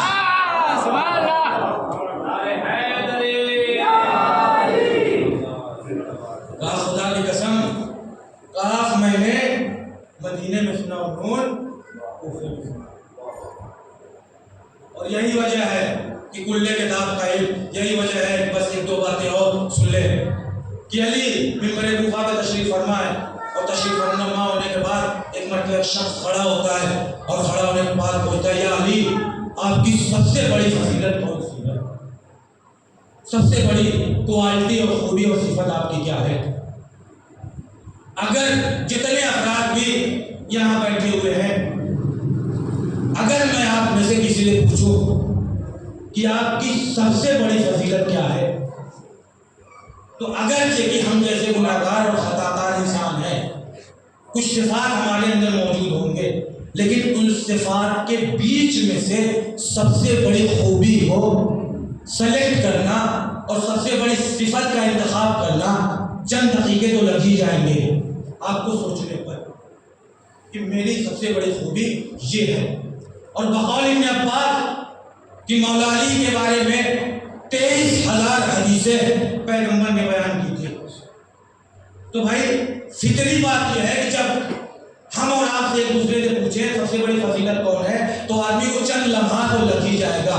کہا خدا کی قسم کاف میں نے مدینے میں سنا اور نون کوفے میں سنا۔ اور یہی وجہ ہے کہ کل کتاب کا علم، یہی وجہ ہے، بس ایک دو باتیں اور سن لیں کہ علی ممبر کوفہ پہ تشریف فرما ہے، اور تشریف فرما ہونے کے بعد ایک مرتبہ ایک شخص کھڑا ہوتا ہے اور کھڑا ہونے کے بعد پوچھتا ہے یا علی آپ کی سب سے بڑی فضیلت کون سی ہے؟ سب سے بڑی کوالٹی اور خوبی اور صفت آپ کی کیا ہے؟ اگر جتنے افراد بھی یہاں بیٹھے ہوئے ہیں، اگر میں آپ میں سے کسی سے پوچھوں کہ آپ کی سب سے بڑی فضیلت کیا ہے، تو اگرچہ کہ ہم جیسے گناہگار اور خطاکار انسان ہیں، کچھ صفات ہمارے اندر موجود ہوں گے، لیکن ان صفات کے بیچ میں سے سب سے بڑی خوبی کو سلیکٹ کرنا اور سب سے بڑی صفت کا انتخاب کرنا چند دقیقے تو لگ ہی جائیں گے آپ کو سوچنے پر کہ میری سب سے بڑی خوبی یہ ہے۔ اور بقول ابن عباس کہ مولا علی کے بارے میں 23,000 حدیثیں پیغمبر نے بیان کی تھی۔ تو بھائی فطری بات یہ ہے کہ جب ہم اور آپ سے ایک دوسرے سے پوچھیں سب سے بڑی فضیلت کون ہے تو آدمی کو چند لمحات تو لگ ہی جائے گا،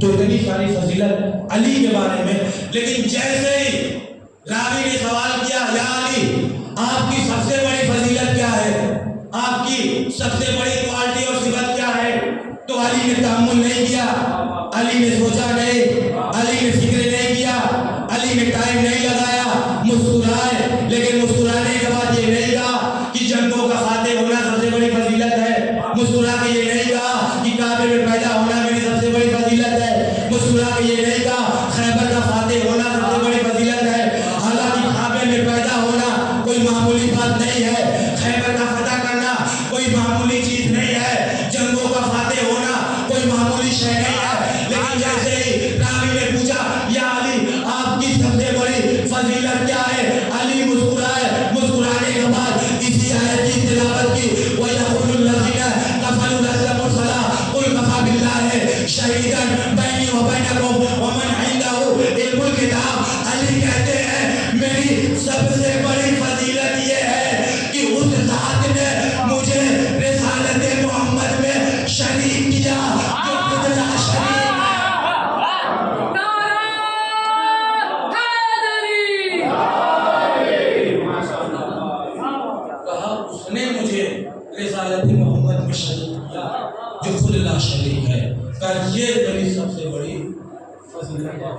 تو اتنی ساری فضیلت علی کے بارے میں۔ لیکن جیسے ہی راوی نے سوال کیا یا علی آپ کی سب سے بڑی فضیلت کیا ہے، آپ کی سب سے بڑی کوالٹی اور صفت کیا ہے، تو علی نے تحمل نہیں کیا، علی نے سوچا نہیں، علی نے فکر نہیں کیا، علی نے ٹائم نہیں لگایا، مسکرائے۔ لیکن مسکرانے کے بعد یہ نہیں کہا کہ جنگوں کا فاتح ہونا سب سے بڑی فضیلت ہے، مسکرا کے یہ نہیں کہا کہ کعبے میں پیدا ہونا میری سب سے بڑی فضیلت ہے، مسکرا کے یہ نہیں کہا خیبر کا فاتح ہونا سب سے بڑی فضیلت ہے۔ حالانکہ کعبے میں پیدا ہونا کوئی معمولی بات نہیں ہے، خیبر کا فتح کرنا کوئی معمولی چیز نہیں ہے، جنگوں کا فاتح ہونا کوئی معمولی شے نہیں ہے۔ لیکن جیسے ہی راوی نے پوچھا یا علی آپ کی سب سے بڑی فضیلت کیا ہے، علی مسکرائے۔ مسکرانے کے بعد اسی آیت کی تلاوت کی وَيَقُولُ الَّذِينَ كَفَرُوا لَسْتَمُوا الصَّلَاةَ قُلْ كَفَىٰ بِاللَّهِ شَهِيدًا بَيْنِي وَبَيْنَكُمْ وَمَنْ عِندَهُ عِلْمُ الْكِتَابِ۔ علی کہتے ہیں میری سب سے بڑی فضیلت یہ ہے کہ اس ذات نے مجھے رسالت محمد میں شریک کیا جو خود لا شریک ہے۔ اس نے مجھے رسالت محمد میں شریک کیا جو خود لا شریک ہے۔ یہ میری سب سے بڑی فضیلت ہے،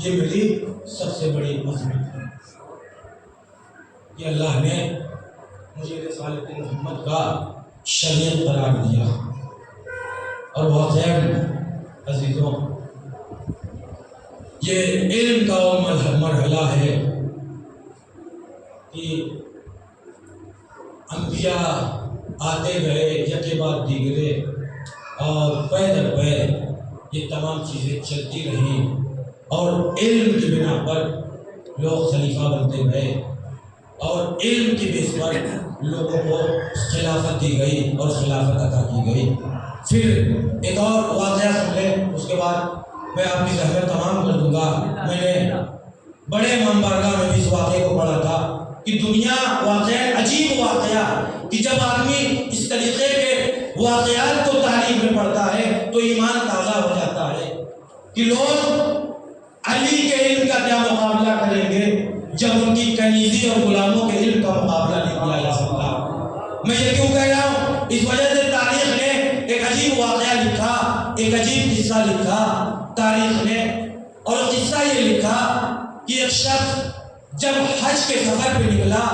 یہ میری سب سے بڑی عظمت ہے کہ اللہ نے مجھے رسالت محمد کا شریعت قرار دیا۔ اور واقعاً عزیزوں یہ علم کا وہ مرحلہ ہے کہ انبیاء آتے گئے یکے بعد دیگرے، اور پے در پے یہ تمام چیزیں چلتی رہیں، اور علم کی بنا پر لوگ خلیفہ بنتے گئے، اور علم کی بیس پر لوگوں کو خلافت دی گئی اور خلافت عطا کی گئی۔ پھر ایک اور واقعہ سن لیں، اس کے بعد میں آپ کی زحمت تمام کر دوں گا۔ میں نے بڑے امام بارگاہ میں بھی اس واقعے کو پڑھا تھا کہ دنیا واقعہ عجیب واقعہ کہ جب آدمی اس طریقے کے واقعات کو تاریخ میں پڑھتا ہے تو ایمان تازہ ہو جاتا ہے کہ لوگ علی کے علم کا کیا مقابلہ کریں گے جب ان کی کنیزی اور غلاموں کے علم کا مقابلہ نہیں کیا جا سکتا۔ میں یہ کیوں کہہ رہا ہوں؟ اس وجہ سے تاریخ نے ایک عجیب واقعہ لکھا، ایک عجیب قصہ لکھا تاریخ نے، اور قصہ یہ لکھا کہ ایک شخص جب حج کے سفر پہ نکلا،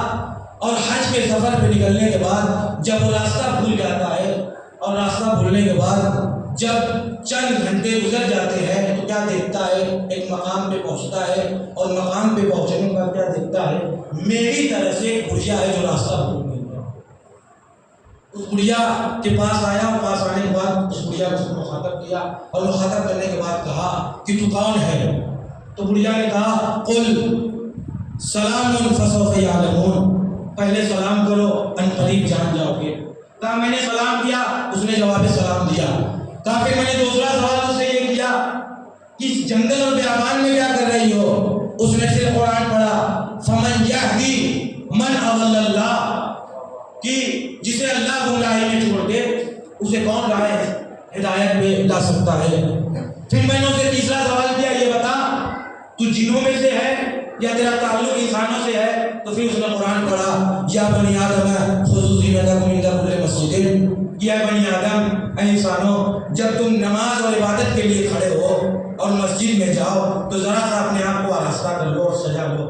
اور حج کے سفر پہ نکلنے کے بعد جب وہ راستہ بھول جاتا ہے، اور راستہ بھولنے کے بعد جب چند گھنٹے گزر جاتے ہیں تو کیا دیکھتا ہے، ایک مقام پہ پہنچتا ہے، اور مقام پہ پہنچنے کے بعد کیا دیکھتا ہے، میری طرح سے ایک بڑھیا ہے جو راستہ بھول گئی ہے۔ اس بڑھیا کے پاس آیا، اور پاس آنے کے بعد اس بڑھیا کو مخاطب کیا، اور مخاطب کرنے کے بعد کہا کہ تو کون ہے؟ تو بڑھیا نے کہا قل سلام فسوف یعلمون، پہلے سلام کرو ان قریب جان جاؤ گے۔ کہا میں نے سلام کیا، اس نے جواب سلام دیا۔ کہا پھر میں نے دوسرا سوال اس سے یہ کیا کہ اس جنگل اور بیابان میں کیا کر رہی ہو؟ اس نے پھر قرآن پڑھا فمن یہدی من اضل اللہ، کہ جسے اللہ گمراہی میں چھوڑ دے اسے کون راہ ہدایت میں لا سکتا ہے۔ پھر میں نے اسے تیسرا سوال کیا یہ بتا تو جنوں میں سے ہے یا تیرا تعلق انسانوں سے ہے؟ تو پھر اس نے قرآن پڑھا یا بنی آدم خذوا زینتکم عند کل مسجد، یا بنی آدم اے انسانوں جب تم نماز اور عبادت کے لیے کھڑے ہو اور مسجد میں جاؤ تو ذرا سا اپنے آپ کو آراستہ کر لو اور سجا لو۔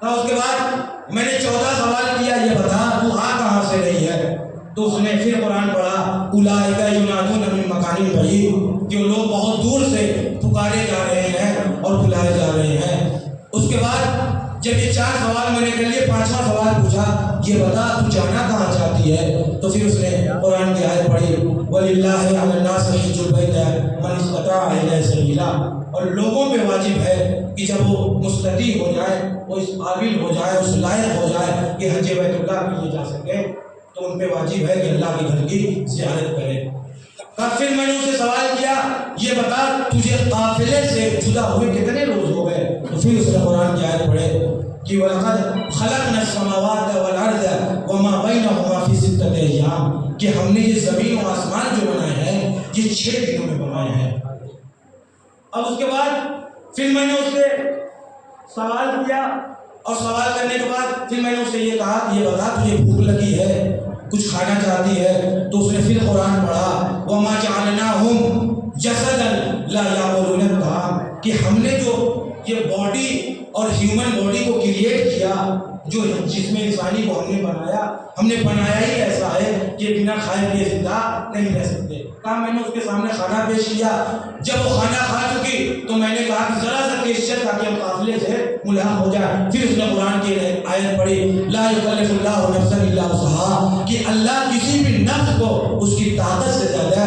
اس کے بعد میں نے چوتھا سوال کیا یہ بتا تو آ کہاں سے رہی ہے؟ تو اس نے پھر قرآن پڑھا اولئک ینادون من مکان بعید، کہ لوگ بہت دور سے پکارے جا رہے ہیں اور بلائے جا رہے ہیں۔ اس کے بعد جب یہ 4 سوال میں نے کر لیے، 5واں سوال پوچھا یہ بتا تو جانا کہاں چاہتی ہے؟ تو پھر اس نے قرآن کی آیت پڑھی وَلِلَّهِ عَلَى النَّاسِ حِجُّ الْبَيْتِ مَنِ اسْتَطَاعَ إِلَيْهِ سَبِيلًا، اور لوگوں پہ واجب ہے کہ جب وہ مستطیع ہو جائے، وہ اس قابل ہو جائے، اس لائق ہو جائے کہ حج بیت اللہ کے لیے جا سکے، تو ان پہ واجب ہے کہ اللہ کے گھر کی زیارت کرے۔ پھر میں نے اسے سوال کیا یہ بتا تجھے قافلے سے جدا ہوئے کتنے روز ہو گئے؟ تو پھر اس نے قرآن کی آیت پڑھے کہ وَلَقَدْ خَلَقْنَا السَّمَاوَاتَ وَالْأَرْضَ وَمَا بَيْنَهُمَا فِي 6 أَيَّامٍ، کہ ہم نے یہ زمین و آسمان جو بنائے ہیں یہ 6 دنوں میں بنائے ہیں۔ اب اس کے بعد پھر میں نے اس سے سوال کیا، اور سوال کرنے کے بعد پھر میں نے اسے یہ کہا کہ یہ بتا تجھے بھوک لگی ہے، کچھ کھانا چاہتی ہے؟ تو اس نے پھر قرآن پڑھا وَمَا جَعَلْنَاهُمْ جَسَدًا لَا يَأْكُلُونَ الطَّعَامَ، کہ ہم نے جو یہ باڈی اور ہیومن باڈی کو کریٹ کیا، جو جسم انسانی کو ہم نے بنایا، ہم نے بنایا ہی ایسا ہے کہ بنا کھائے پیے زندہ نہیں رہ سکتے۔ کہا میں نے اس کے سامنے کھانا پیش کیا، جب وہ کھانا کھا چکی تو میں نے کہا کہ ذرا سا ٹیسٹ تاکہ ہم قافلے سے ملحق ہو جائے۔ پھر اس نے قرآن کی آیت پڑھی لا یکلف اللہ نفسا الا وسعها، کہ اللہ کسی بھی نفس کو اس کی طاقت سے زیادہ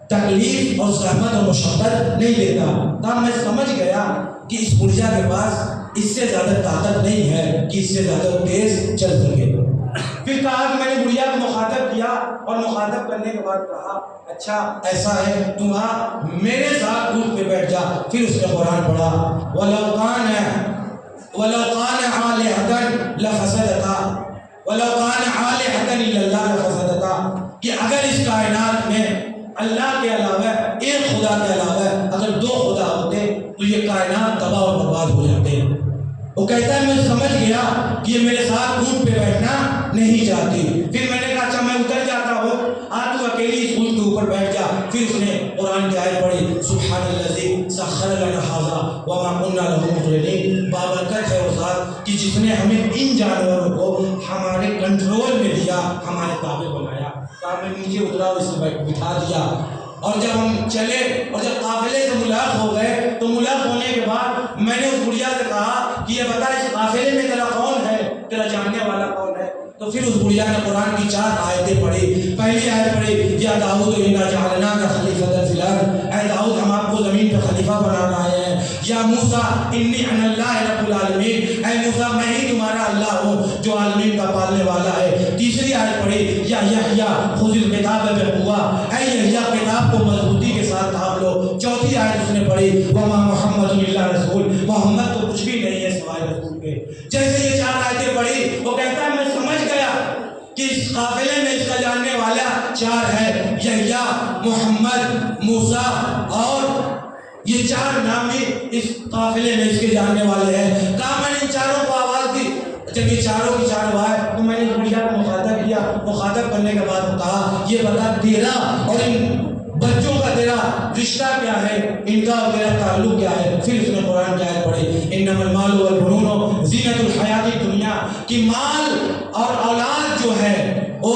تکلیف اور زحمت اور مشقت نہیں دیتا۔ کہا میں سمجھ گیا کہ اس بڑھیا کے پاس اس سے زیادہ طاقت نہیں ہے کہ اس سے زیادہ تیز چل سکے۔ پھر کہا کہ میں نے بڑھیا کو مخاطب کیا، اور مخاطب کرنے کے بعد کہا اچھا ایسا ہے تم میرے ساتھ اونٹ پہ بیٹھ جا۔ پھر اس نے قرآن پڑھا وَلَوْ كَانَ آلِهَةً لَفَسَدَتَا وَلَوْ كَانَ آلِهَةً إِلَّا اللَّهُ لَفَسَدَتَا، کہ اگر اس کائنات میں اللہ کے علاوہ ایک خدا کے علاوہ اگر 2 خدا ہوتے تو یہ کائنات تباہ اور برباد ہو جاتے۔ وہ کہتا ہے میں سمجھ گیا کہ یہ میرے ساتھ اونٹ پہ بیٹھنا نہیں چاہتی۔ پھر میں نے کہا اچھا میں اتر جاتا ہوں، تو اکیلی اس اونٹ کے اوپر بیٹھ جا۔ پھر اس نے قرآن کی آیت پڑھی سبحان الذی سخر لنا ھذا وما كنا له مقرنین، بابرکت ہے وہ ذات کہ جس نے ہمیں ان جانوروں کو ہمارے کنٹرول میں دیا، ہمارے تابع بنایا۔ کہا میں نیچے اترا اور اسے بٹھا دیا، اور جب ہم چلے اور جب قافلے سے ملاق ہو گئے تو ملاق ہونے کے بعد میں نے اس بڑھیا سے کہا کہ یہ بتا اس قافلے میں تیرا کون ہے، تیرا جاننے والا کون ہے؟ تو پھر اس بڑھیا نے قرآن کی 4 آیتیں پڑھی۔ پہلی آیت پڑھی یا داؤد انا جعلناک خلیفۃ فی الارض، اے داؤد ہم آپ کو زمین پہ خلیفہ بنانا آئے ہیں۔ یا موسیٰ انی انا اللہ رب العالمین، اے موسیٰ میں ہی تمہارا اللہ ہوں جو عالمین کا پالنے والا ہے۔ تیسری آیت پڑھی یا یحییٰ خذ الکتاب بقوہ، اے یحییٰ کتاب کو مضبوطی کے ساتھ تھام لو۔ چوتھی آیت اس نے پڑھی وما محمد الا رسول، محمد تو کچھ بھی نہیں ہے سوائے رسول کے۔ جیسے یہ 4 آیتیں پڑھی وہ کہتا ہے میں سمجھ گیا کہ اس قافلے میں اس کا جاننے والا 4 ہے، یحییٰ، محمد، موسیٰ، اور یہ 4 نام بھی اس قافلے میں اس کے جاننے والے ہیں۔ کہا میں نے ان 4 کو آواز دی، جب یہ 4 کی 4 آئے تو میں نے بڑھیا کو مخاطب کیا۔ مخاطب کرنے کے بعد کہا یہ بتا تیرا اور ان بچوں کا تیرا رشتہ کیا ہے، ان کا اور تیرا تعلق کیا ہے؟ پھر اس نے قرآن کی آیت پڑھی انما المال والبنون زینت الحیات الدنیا، کہ مال اور اولاد جو ہے وہ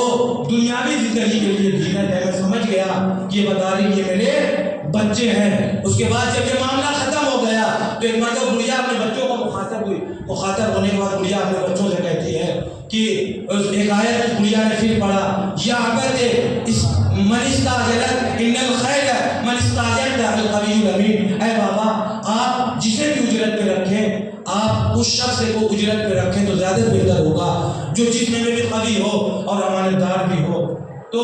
دنیاوی زندگی کے لیے زینت ہے۔ میں سمجھ گیا کہ یہ بتا رہی کہ میرے بچے ہیں۔ اس کے بعد جب یہ معاملہ ختم ہو گیا تو ایک مرتبہ بڑھیا اپنے بچوں کو مخاطب ہوئی۔ مخاطب ہونے کے بعد بڑھیا اپنے بچوں سے کہتی ہے کہ ایک آیت بڑھیا نے پھر پڑھا یا ابت اس من استاجرت ان الخیر من استاجرت القوی الامین، اے بابا آپ جسے بھی اجرت پہ رکھیں، آپ اس شخص کو اجرت پہ رکھیں تو زیادہ بہتر ہوگا جو جس میں بھی قوی ہو اور امانت دار بھی ہو۔ تو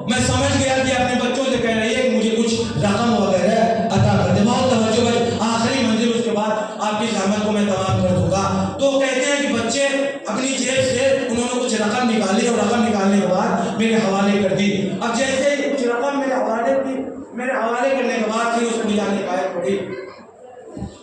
میں سمجھ گیا کہ اپنے بچوں سے کہہ رہی ہے کہ مجھے کچھ رقم وغیرہ عطا کر دے، بہت توجہ ہے، آخری منزل اس کے بعد آپ کی زحمت کو میں تمام کر دوں گا۔ تو کہتے ہیں کہ بچے اپنی جیب سے انہوں نے کچھ رقم نکالی، اور رقم نکالنے کے بعد میرے حوالے کر دی۔ اب جیسے ہی کچھ رقم میرے حوالے کی، میرے حوالے کرنے کے بعد پھر اس کو جانے کی آیت پڑھی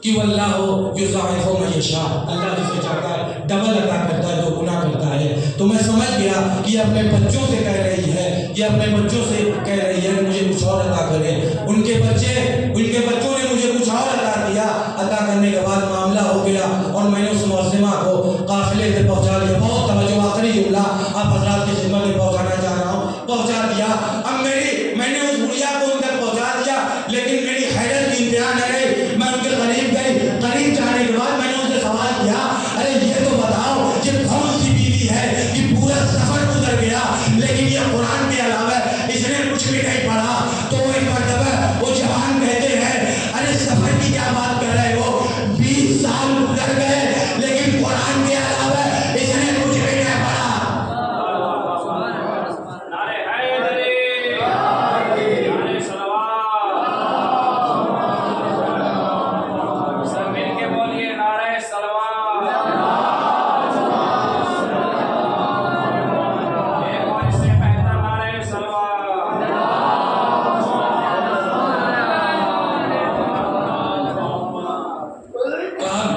کہ واللہ یضاعف من یشاء، اللہ جسے چاہتا ہے ڈبل عطا کرتا ہے، جو گناہ کرتا ہے۔ تو میں سمجھ گیا کہ یہ اپنے بچوں سے کہہ رہی ہے، یہ اپنے بچوں سے کہہ رہی ہے کہ مجھے کچھ اور عطا کرے۔ ان کے بچوں نے مجھے کچھ اور عطا کیا، عطا کرنے کے بعد معاملہ ہو گیا اور میں نے اس معظمہ کو قافلے سے پہنچا لیا۔ بہت توجہ، آخری جملہ آپ حضرات کی خدمت میں پہنچانا چاہ رہا ہوں، پہنچا دیا۔ اب میں نے اس بڑھیا کو ان تک پہنچا دیا، لیکن میری حیرت کی انتہا نہ رہی۔ میں ان کے قریب گئی، قریب جانے کے بعد میں نے ان سے سوال کیا ارے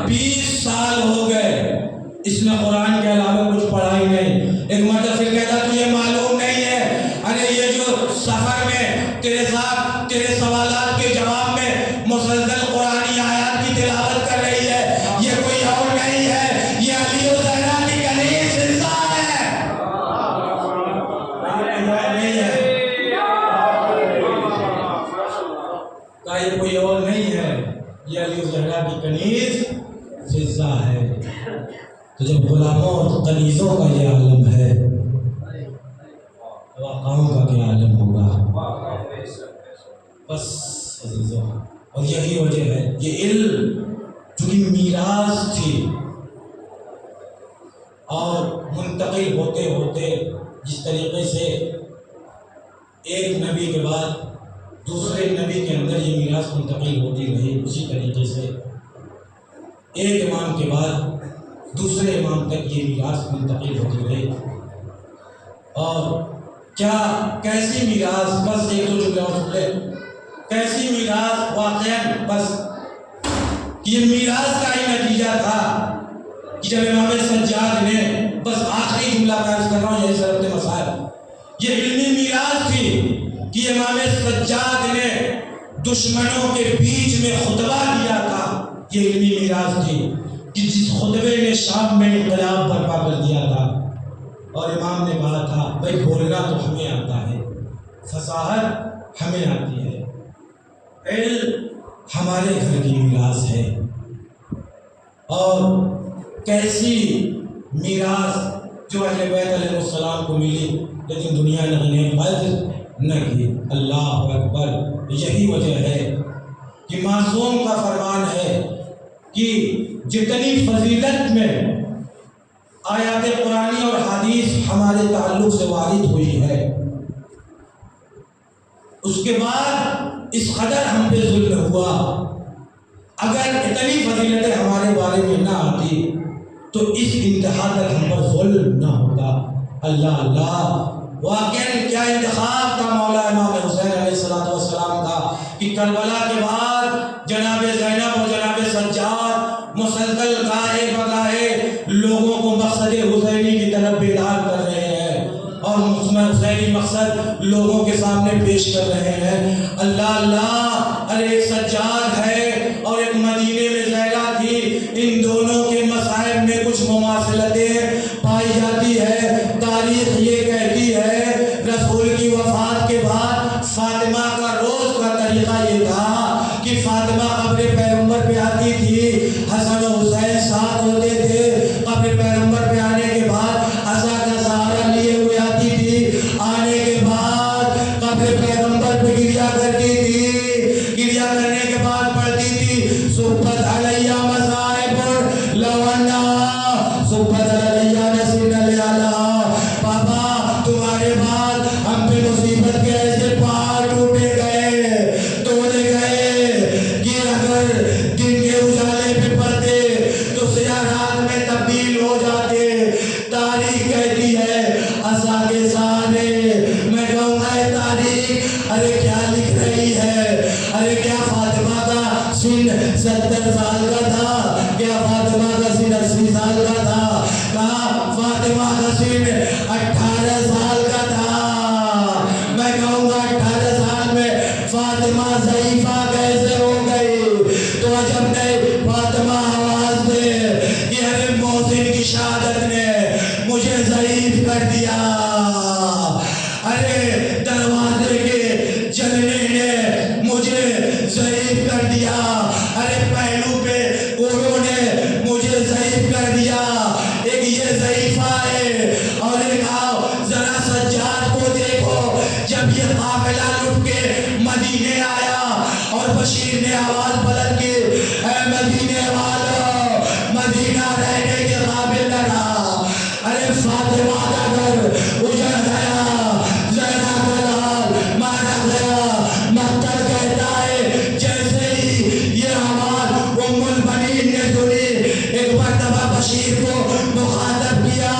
20 سال ہو گئے اس نے قرآن کے علاوہ کچھ پڑھا ہی نہیں۔ ایک مرتبہ پھر کہتا تجھے معلوم نہیں ہے، ارے یہ جو سفر میں تیرے ساتھ تیرے سوالات کے جواب میں مسلسل قرآنی آیات کی تلاوت کر رہی ہے، یہ کوئی اور نہیں ہے، یہ علی و زہرا کی کنیز حصہ ہے۔ نہیں ہے کہا یہ کوئی اور نہیں ہے، یہ علی و زہرا کی کنیز حصہ ہے۔ تو جب غلاموں اور کنیزوں کا یہ عالم ہے تو آقاؤں کا کیا عالم ہوگا؟ بس عزیزوں، اور یہی وجہ ہے یہ علم چونکہ میراث تھی اور منتقل ہوتے ہوتے جس طریقے سے ایک نبی کے بعد دوسرے نبی کے اندر یہ میراث منتقل ہوتی رہی، اسی طریقے سے ایک امام کے بعد دوسرے امام تک یہ میراث منتقل ہوتی رہی۔ اور کیا کیسی میراث، بس ایک دو جملے اور سن لیں، کیسی میراث واقعاً بس یہ میراث کا ہی نتیجہ تھا کہ جب امام سجاد نے، بس آخری جملہ پیش کر رہا ہوں، یہی ضرورت مسائل، یہ علمی میراث تھی کہ امام سجاد نے دشمنوں کے بیچ میں خطبہ دیا تھا، یہ علمی میراث تھی کہ جس خطبے نے شام میں انقلاب برپا کر دیا تھا، اور امام نے کہا تھا بھائی بولنا تو ہمیں آتا ہے، فصاحت ہمیں آتی ہے، علم ہمارے گھر کی میراث ہے۔ اور کیسی میراث جو اہل بیت علیہ السلام کو ملی لیکن دنیا نے انہیں قدر نہ کی۔ اللہ اکبر، یہی وجہ ہے کہ معصوم کا فرمان ہے کہ جتنی فضیلت میں آیات قرآنی اور حدیث ہمارے تعلق سے وارد ہوئی ہے، اس کے بعد اس قدر ہم پہ ظلم ہوا، اگر اتنی فضیلتیں ہمارے بارے میں نہ آتی تو اس انتہا تک ہم پر ظلم نہ ہوتا۔ اللہ اللہ، واقعاً کیا انتخاب تھا مولا امام حسین علیہ السلام کا کہ کربلا کے بعد جناب زینب اور جناب سجاد مسلسل گاہے بگاہے لوگوں کو مقصد حسینی کی طرف بیدار کر رہے ہیں اور حسینی مقصد لوگوں کے سامنے پیش کر رہے ہیں۔ اللہ اللہ، ارے ایک سجاد ہے اور ایک مدینے میں زیلا تھی، ان دونوں کے مصائب میں کچھ مماثلتیں پائی جاتی ہے۔ تاریخ یہ کہتی ہے رسول کی وفات کے بعد فاطمہ کا روز کا طریقہ یہ تھا کہ فاطمہ قبر پیغمبر پہ آتی تھی، حسن و حسین ساتھ ہوتے تھے، قبر پیغمبر پہ آنے کے بعد عصا کا سہارا لیے ہوئے آتی تھی، آنے کے بعد قبر پیغمبر پہ گریا کرتی تھی، گریا کرنے کے بعد پڑھتی تھی صبت علیہ مصائب لونا صبت علیہ نسین علیہ، بابا تمہارے بعد ہم پہ مصیبت کے ایسے پہاڑ ٹوٹے گئے توڑے گئے کہ اگر دن کے اجالے پہ پڑھتے تو سیاہ رات میں تبدیل ہو جاتے۔ تاریخ کہتی ہے عصا کے سہارے، میں کہوں گا یہ تاریخ ارے کیا لکھ رہی ہے؟ ارے کیا فاطمہ کا سن 70 سال کا تھا؟ کیا فاطمہ کا سن 80 سال کا تھا؟ کہا فاطمہ کا سن 18 سال کا تھا۔ میں کہوں گا 18 سال میں فاطمہ ضعیفہ کیسے ہو گئی؟ تو عجب نہیں، فاطمہ آواز دے کہ ارے محسن کی شہادت نے مجھے ضعیف کر دیا، ارے دروازے کے جلنے نے مجھے ضعیف کر دیا، ارے پہلو پہ گھوڑوں نے مجھے ضعیف کر دیا۔ ایک یہ ضعیفہ ہے اور ایک آؤ ذرا سجاد کو دیکھو، جب یہ قافلہ لٹ کے مدینے آیا اور بشیر نے آواز بلند کی، اے مدینے والو، مدینہ رہنے کے قابل نہ رہا، ارے فاطمہ کا گھر اجڑ گیا، زہرا کا لال مارا گیا۔ مقتل کہتا ہے جیسے ہی یہ آواز ام البنین نے سنی، ایک مرتبہ بشیر کو مخاطب کیا،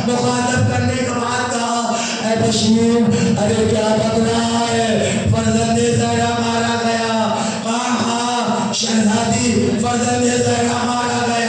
مخاطب کرنے کے بعد کہا اے بشیر ارے کیا بک رہا ہے؟ فرزند زہرا مارا گیا۔ کہا ہاں شہزادی، فرزند زہرا مارا گیا۔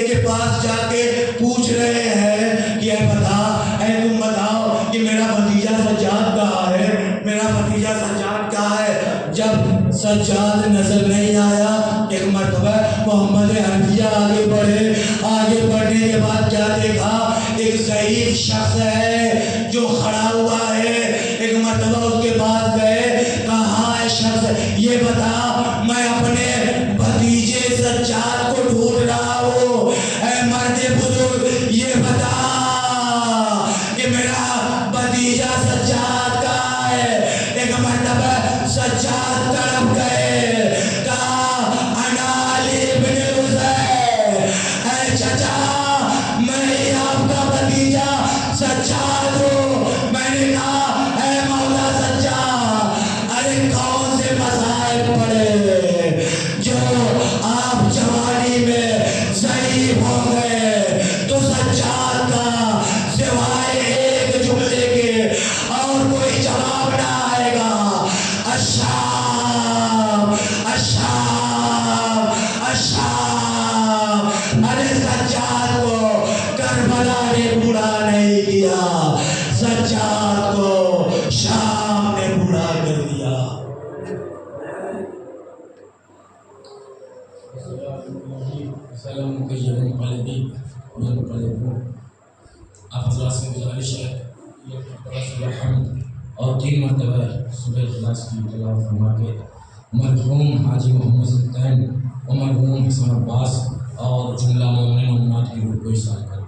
کے پاس جا کے پوچھ رہے ہیں کہ تم بتاؤ کہ میرا بھتیجا سجاد کہاں ہے، میرا بھتیجا سجاد کہاں ہے۔ جب سجاد نظر نہیں آیا، ایک مرتبہ محمد حنفیہ آگے بڑھے، آگے بڑھنے کے بعد کیا دیکھا، ایک ضعیف شخص ہے جو کھڑا ہوا ہے۔ ایک مرتبہ اس کے پاس گئے، کہاں ہے شخص، یہ بتا، میں اپنے بھتیجے سجاد کو ڈھونڈ رہا ہوں، اے مرد بزرگ یہ بتا کہ میرا بھتیجا سجاد کہاں ہے۔ ایک مرتبہ سجاد تڑپ گئے، کہا انا علی بن حسین، اے چچا میں ہی آپ کا بھتیجا سجاد ہوں۔ میں نے کہا اے مولا سجاد، ارے کون سے مصائب پڑے جو آپ جوانی میں ضعیف ہو گئے؟ تو سجاد کا سوائے ایک جملے کے اور کوئی جواب نہ آئے گا، الشام الشام الشام۔ ارے سجاد کو کربلا نے بوڑھا نہیں کیا، سجاد کو شام نے بوڑھا کر دیا۔ سلام مقیم مقلدین منقلبون۔ آپ حضرات سے گزارش ہے یہ سورہ حمد اور 3 مرتبہ سورہ اخلاص کی تلاوت فرما کے مرحوم حاجی محمد سلطان و مرحوم حسن عباس اور جملہ مومنین و مومنات کی روح کو احسان کریں۔